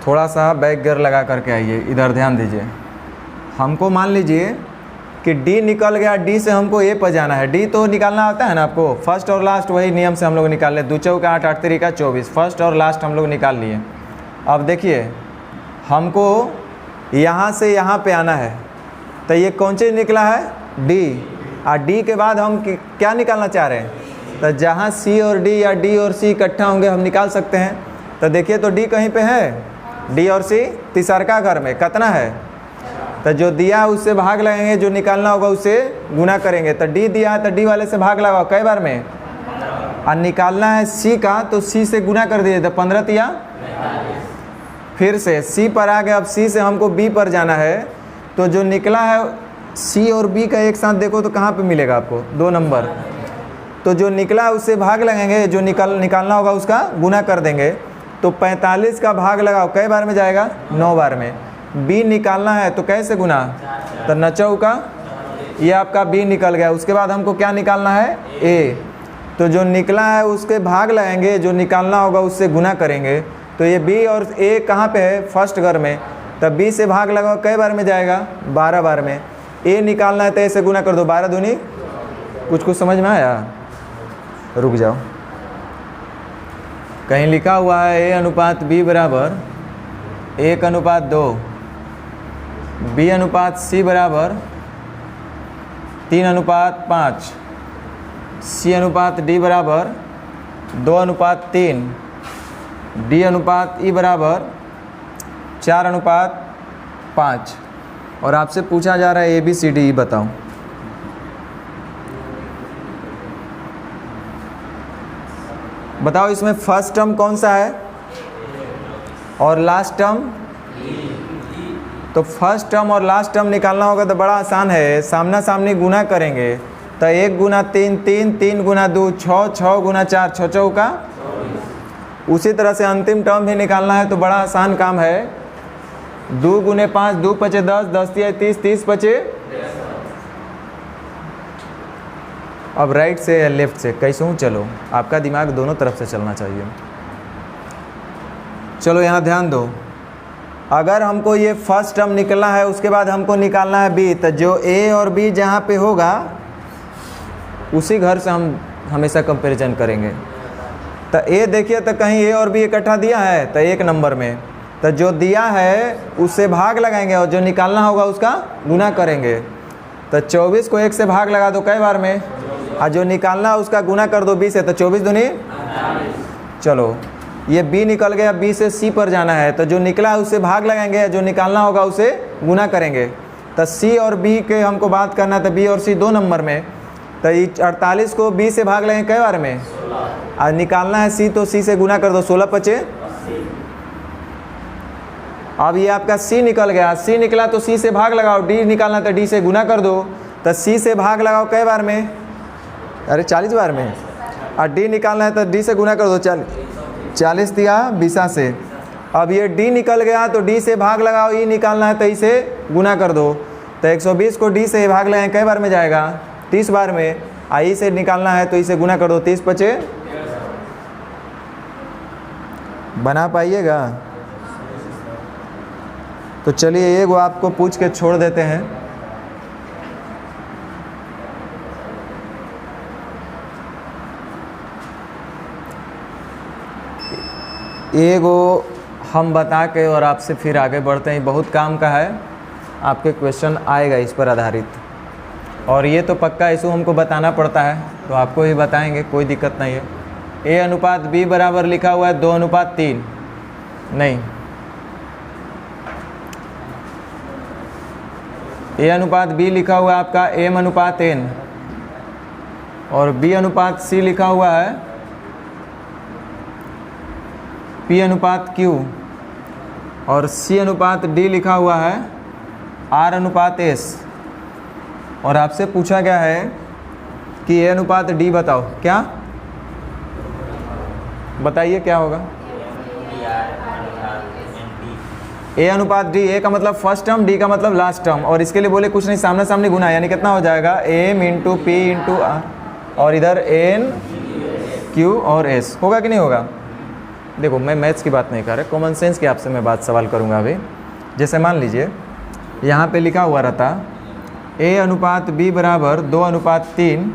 थोड़ा सा बैक गियर लगा करके आइए, इधर ध्यान दीजिए। हमको मान लीजिए कि d निकल गया, d से हमको a पर जाना है। d तो निकालना आता है ना आपको, फर्स्ट और लास्ट वही नियम से हम लोग निकाल ले, 2 चौका 8 8 3 का 24, फर्स्ट और लास्ट हम लोग निकाल लिए। अब देखिए हमको यहाँ से यहाँ पे आना है, तो ये कौन चीज़ निकला है d, और d के बाद हम क्या निकालना चाह रहे हैं, तो जहाँ c और d या d और c इकट्ठा होंगे हम निकाल सकते हैं। तो देखिए तो d कहीं पे है, d और c तीसरका घर में कितना है, तो जो दिया है उससे भाग लगाएंगे, जो निकालना होगा उससे गुना करेंगे। तो d दिया है तो d वाले से भाग लगाओ, कई बार में, और निकालना है c का, तो c से गुना कर दीजिए, तो 15 तिया। फिर से c पर आ गए, अब c से हमको b पर जाना है। तो जो निकला है c और b का एक साथ देखो तो कहाँ पे मिलेगा आपको, 2 नंबर। तो जो निकला है उससे भाग लगाएंगे, जो निकालना होगा उसका गुना कर देंगे। तो 45 का भाग लगाओ, कई बार में जाएगा, 9 बार में। b निकालना है तो कैसे गुना, तो 9 चौका, ये आपका b निकल गया। उसके बाद हमको क्या निकालना है a, तो जो निकला है उसके भाग लगाएंगे, जो निकालना होगा उससे गुना करेंगे। तो ये b और a कहाँ पे है, फर्स्ट घर में, तब b से भाग लगाओ, कई बार में जाएगा, 12 बार में। a निकालना है तो a से गुना कर दो, 12 दूनी, कुछ समझ में आया, रुक जाओ। कहीं लिखा हुआ है a अनुपात b बराबर 1:2, b अनुपात c बराबर 3:5, c अनुपात d बराबर 2:3, d अनुपात e बराबर 4:5, और आपसे पूछा जा रहा है ABCD बताओ। बताओ इसमें फर्स्ट टर्म कौन सा है और लास्ट टर्म, तो फर्स्ट टर्म और लास्ट टर्म निकालना होगा तो बड़ा आसान है, सामना सामनी गुना करेंगे। तो 1 गुना 3 3, 3 गुना 2 6, 6 गुना 4 6 चौका। उसी तरह से अंतिम टर्म भी निकालना है तो बड़ा आसान काम है, 2 गुने 5 2 5 10, 10 तिया 30, 30 5। अब राइट से या लेफ्ट से कैसे हूँ, चलो आपका दिमाग दोनों तरफ से चलना चाहिए। चलो यहाँ ध्यान दो, अगर हमको ये फर्स्ट टर्म निकलना है उसके बाद हमको निकालना है b, तो जो a और b जहाँ पे होगा उसी घर से हम हमेशा कंपैरिजन करेंगे। तो a देखिए तो कहीं a और b इकट्ठा दिया है तो 1 नंबर में, तो जो दिया है उससे भाग लगाएंगे और जो निकालना होगा उसका गुना करेंगे। तो 24 को 1 से भाग लगा दो, कई बार में, और जो निकालना है उसका गुना कर दो 20 से, तो 24 दूनी। चलो ये b निकल गया, b से c पर जाना है, तो जो निकला है उससे भाग लगाएंगे, जो निकालना होगा उसे गुना करेंगे। तो c और b के हमको बात करना है, तो b और c 2 नंबर में, तो 48 को b से भाग लगाएंगे कई बार में, और निकालना है c, तो c से गुना कर दो, 16 5। अब ये आपका c निकल गया, c निकला तो c से भाग लगाओ, d निकालना तो d से गुना कर दो, तो c से भाग लगाओ कई बार में, अरे 40 बार में, और डी निकालना है तो डी से गुना कर दो। 40 दिया 20 से। अब ये डी निकल गया तो डी से भाग लगाओ, ई निकालना है तो ई से गुना कर दो। तो 120 को डी से भाग लगाएं, कई बार में जाएगा? 30 बार में। आई से निकालना है तो इसे गुना कर दो, 30 बचे। बना पाइएगा? तो चलिए एक वो आपको पूछ के छोड़ देते हैं। एगो हम बता के और आपसे फिर आगे बढ़ते हैं। बहुत काम का है, आपके क्वेश्चन आएगा इस पर आधारित, और ये तो पक्का इशू हमको बताना पड़ता है तो आपको ही बताएंगे, कोई दिक्कत नहीं है। ए अनुपात बी बराबर लिखा हुआ है 2:3, नहीं, ए अनुपात बी लिखा हुआ है आपका m/n, और बी अनुपात सी लिखा हुआ है p/q, और c अनुपात d लिखा हुआ है r/s। और आपसे पूछा गया है कि a अनुपात d बताओ, क्या बताइए क्या होगा? a अनुपात d, a का मतलब फर्स्ट टर्म, d का मतलब लास्ट टर्म, और इसके लिए बोले कुछ नहीं, सामने सामने गुना, यानी कितना हो जाएगा? m × p × r, और इधर n q और s। होगा कि नहीं होगा? देखो मैं मैथ्स की बात नहीं कर रहा, कॉमन सेंस की आपसे मैं बात सवाल करूंगा अभी। जैसे मान लीजिए यहाँ पे लिखा हुआ रहता a अनुपात b बराबर 2:3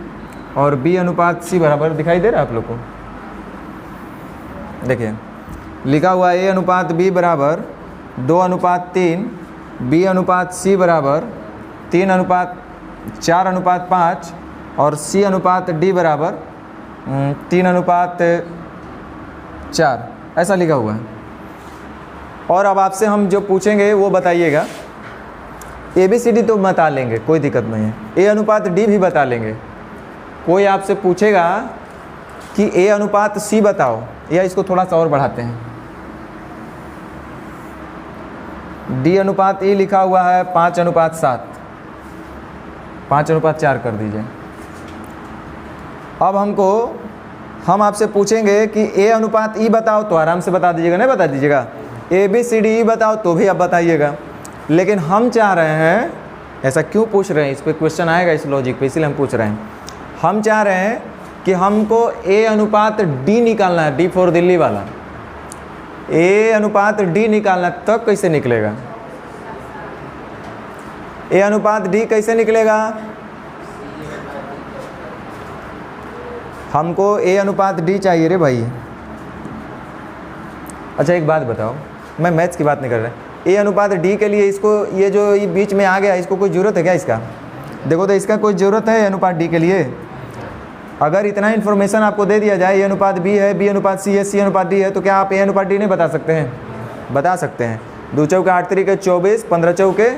और b अनुपात c बराबर, दिखाई दे रहा है आप लोग को? देखिए लिखा हुआ a अनुपात b बराबर 2:3, b अनुपात c बराबर 3:4:5 और c अनुपात d बराबर 3:4, ऐसा लिखा हुआ है। और अब आपसे हम जो पूछेंगे वो बताइएगा। ABCD तो बता लेंगे, कोई दिक्कत नहीं है। A अनुपात D भी बता लेंगे। कोई आपसे पूछेगा कि A अनुपात C बताओ, या इसको थोड़ा सा और बढ़ाते हैं, D अनुपात E लिखा हुआ है 5:7, 5:4 कर दीजिए। अब हम आपसे पूछेंगे कि A अनुपात E बताओ, तो आराम से बता दीजिएगा, नहीं बता दीजिएगा? ABCD बताओ तो भी आप बताइएगा। लेकिन हम चाह रहे हैं, ऐसा क्यों पूछ रहे हैं, इस पर क्वेश्चन आएगा इस लॉजिक पे, इसीलिए हम पूछ रहे हैं। हम चाह रहे हैं कि हमको A अनुपात D निकालना है, D फॉर दिल्ली वाला। A अनुपात D निकालना, तब कैसे निकलेगा? A अनुपात D कैसे निकलेगा? हमको A अनुपात D चाहिए रे भाई। अच्छा एक बात बताओ, मैं मैथ्स की बात नहीं कर रहा, A अनुपात D के लिए इसको, ये जो ये बीच में आ गया, इसको कोई ज़रूरत है क्या इसका? देखो तो इसका कोई ज़रूरत है A अनुपात D के लिए? अगर इतना इन्फॉर्मेशन आपको दे दिया जाए, A अनुपात B है, B अनुपात C है, C अनुपात D है, तो क्या आप A अनुपात D नहीं बता सकते हैं? बता सकते हैं। 2 चौके 8 तरीके 24, 15 चौके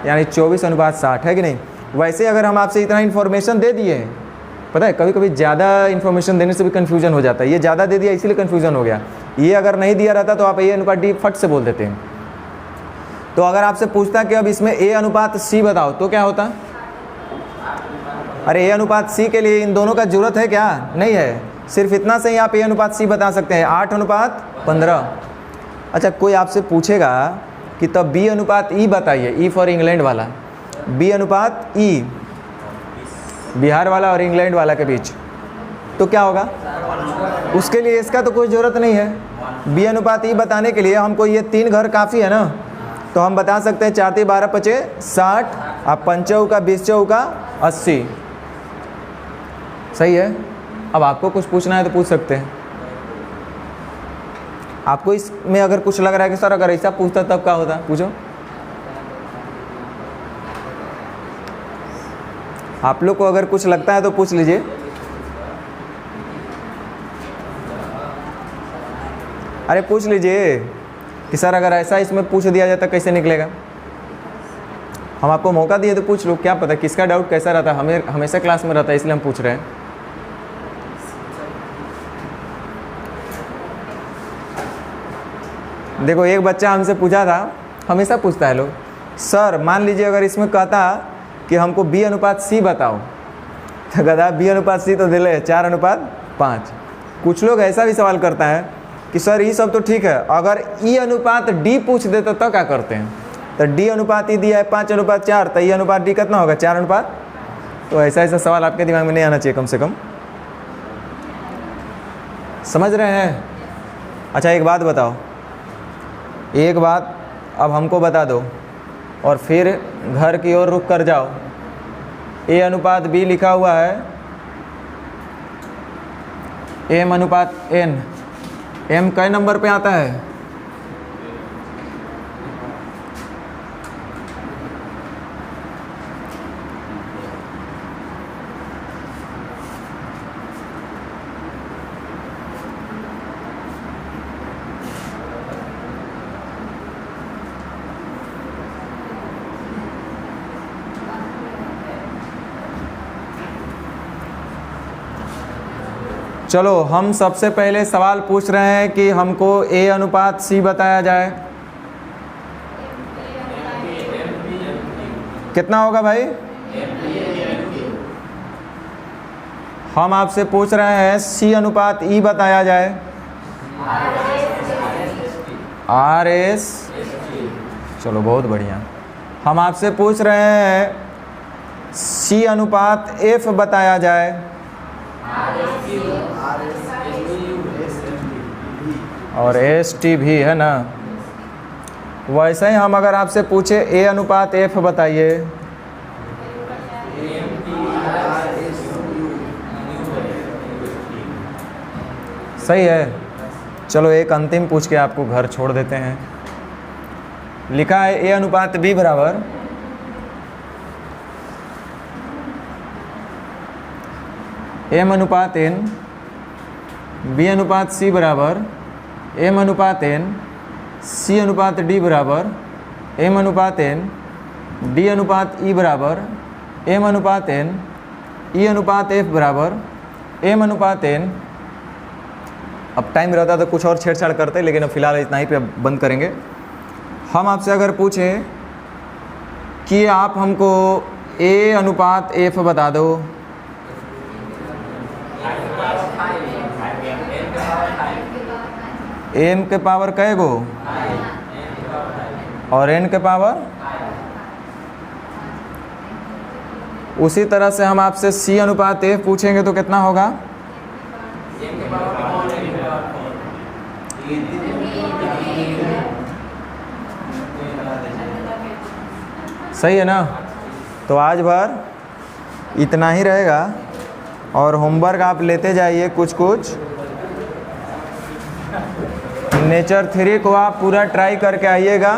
यानी 24:60, है कि नहीं? वैसे अगर हम आपसे इतना इन्फॉर्मेशन दे दिए, पता है कभी कभी ज़्यादा इन्फॉर्मेशन देने से भी कन्फ्यूजन हो जाता है। ये ज़्यादा दे दिया इसलिए कन्फ्यूजन हो गया। ये अगर नहीं दिया रहता तो आप A अनुपात D फट से बोल देते हैं। तो अगर आपसे पूछता कि अब इसमें A अनुपात C बताओ, तो क्या होता? अरे A अनुपात C के लिए इन दोनों का जरूरत है क्या? नहीं है। सिर्फ इतना से ही आप A अनुपात C बता सकते हैं, 8:15। अच्छा कोई आपसे पूछेगा कि तब B अनुपात E बताइए, E फॉर इंग्लैंड वाला, B अनुपात E, बिहार वाला और इंग्लैंड वाला के बीच, तो क्या होगा? उसके लिए इसका तो कोई ज़रूरत नहीं है। B अनुपात E बताने के लिए हमको ये 3 घर काफ़ी है ना, तो हम बता सकते हैं 4 × 12 = 60, अब 5 चौका 20 चौका 80। सही है। अब आपको कुछ पूछना है तो पूछ सकते हैं। आपको इसमें अगर कुछ लग रहा है कि सर अगर ऐसा पूछता तब क्या होता, पूछो। आप लोग को अगर कुछ लगता है तो पूछ लीजिए। अरे पूछ लीजिए कि सर अगर ऐसा इसमें पूछ दिया जाए तो कैसे निकलेगा। हम आपको मौका दिए तो पूछ लो, क्या पता किसका डाउट कैसा रहता है, हमें हमेशा क्लास में रहता है इसलिए हम पूछ रहे हैं। देखो एक बच्चा हमसे पूछा था, हमेशा पूछता है लोग, सर मान लीजिए अगर इसमें कहता कि हमको B अनुपात C बताओ, तो गधा बी अनुपात सी तो दिले 4:5। कुछ लोग ऐसा भी सवाल करता है कि सर ये सब तो ठीक है, अगर ई अनुपात डी पूछ देते तो क्या करते हैं? तो डी अनुपात ई दिया है 5:4, तो ई अनुपात डी कितना होगा? 4 अनुपात। तो ऐसा ऐसा सवाल आपके दिमाग में नहीं आना चाहिए कम से कम। समझ रहे हैं? अच्छा एक बात बताओ, एक बात अब हमको बता दो और फिर घर की ओर रुक कर जाओ। ए अनुपात बी लिखा हुआ है, एम अनुपात एन, एम कई नंबर पे आता है? चलो हम सबसे पहले सवाल पूछ रहे हैं कि हमको ए अनुपात सी बताया जाए। कितना होगा भाई? हम आपसे पूछ रहे हैं सी अनुपात ई बताया जाए। आर एस, चलो बहुत बढ़िया। हम आपसे पूछ रहे हैं सी अनुपात एफ बताया जाए। और एस टी भी है ना। वैसे ही हम अगर आपसे पूछे ए अनुपात एफ बताइए। सही है। चलो एक अंतिम पूछ के आपको घर छोड़ देते हैं। लिखा है ए अनुपात बी बराबर एम अनुपात एन, बी अनुपात सी बराबर एम अनुपात एन, सी अनुपात डी बराबर एम अनुपात एन, डी अनुपात ई बराबर एम अनुपात एन, ई अनुपात एफ बराबर एम अनुपात एन। अब टाइम रहता तो कुछ और छेड़छाड़ करते, लेकिन अब फिलहाल इतना ही पे बंद करेंगे। हम आपसे अगर पूछें कि आप हमको ए अनुपात एफ बता दो, एम के पावर कै गो और एन के पावर। उसी तरह से हम आपसे सी अनुपात एफ पूछेंगे तो कितना होगा? सही है ना। तो आज भर इतना ही रहेगा और होमवर्क आप लेते जाइए कुछ कुछ। नेचर 3 को आप पूरा ट्राई करके आइएगा।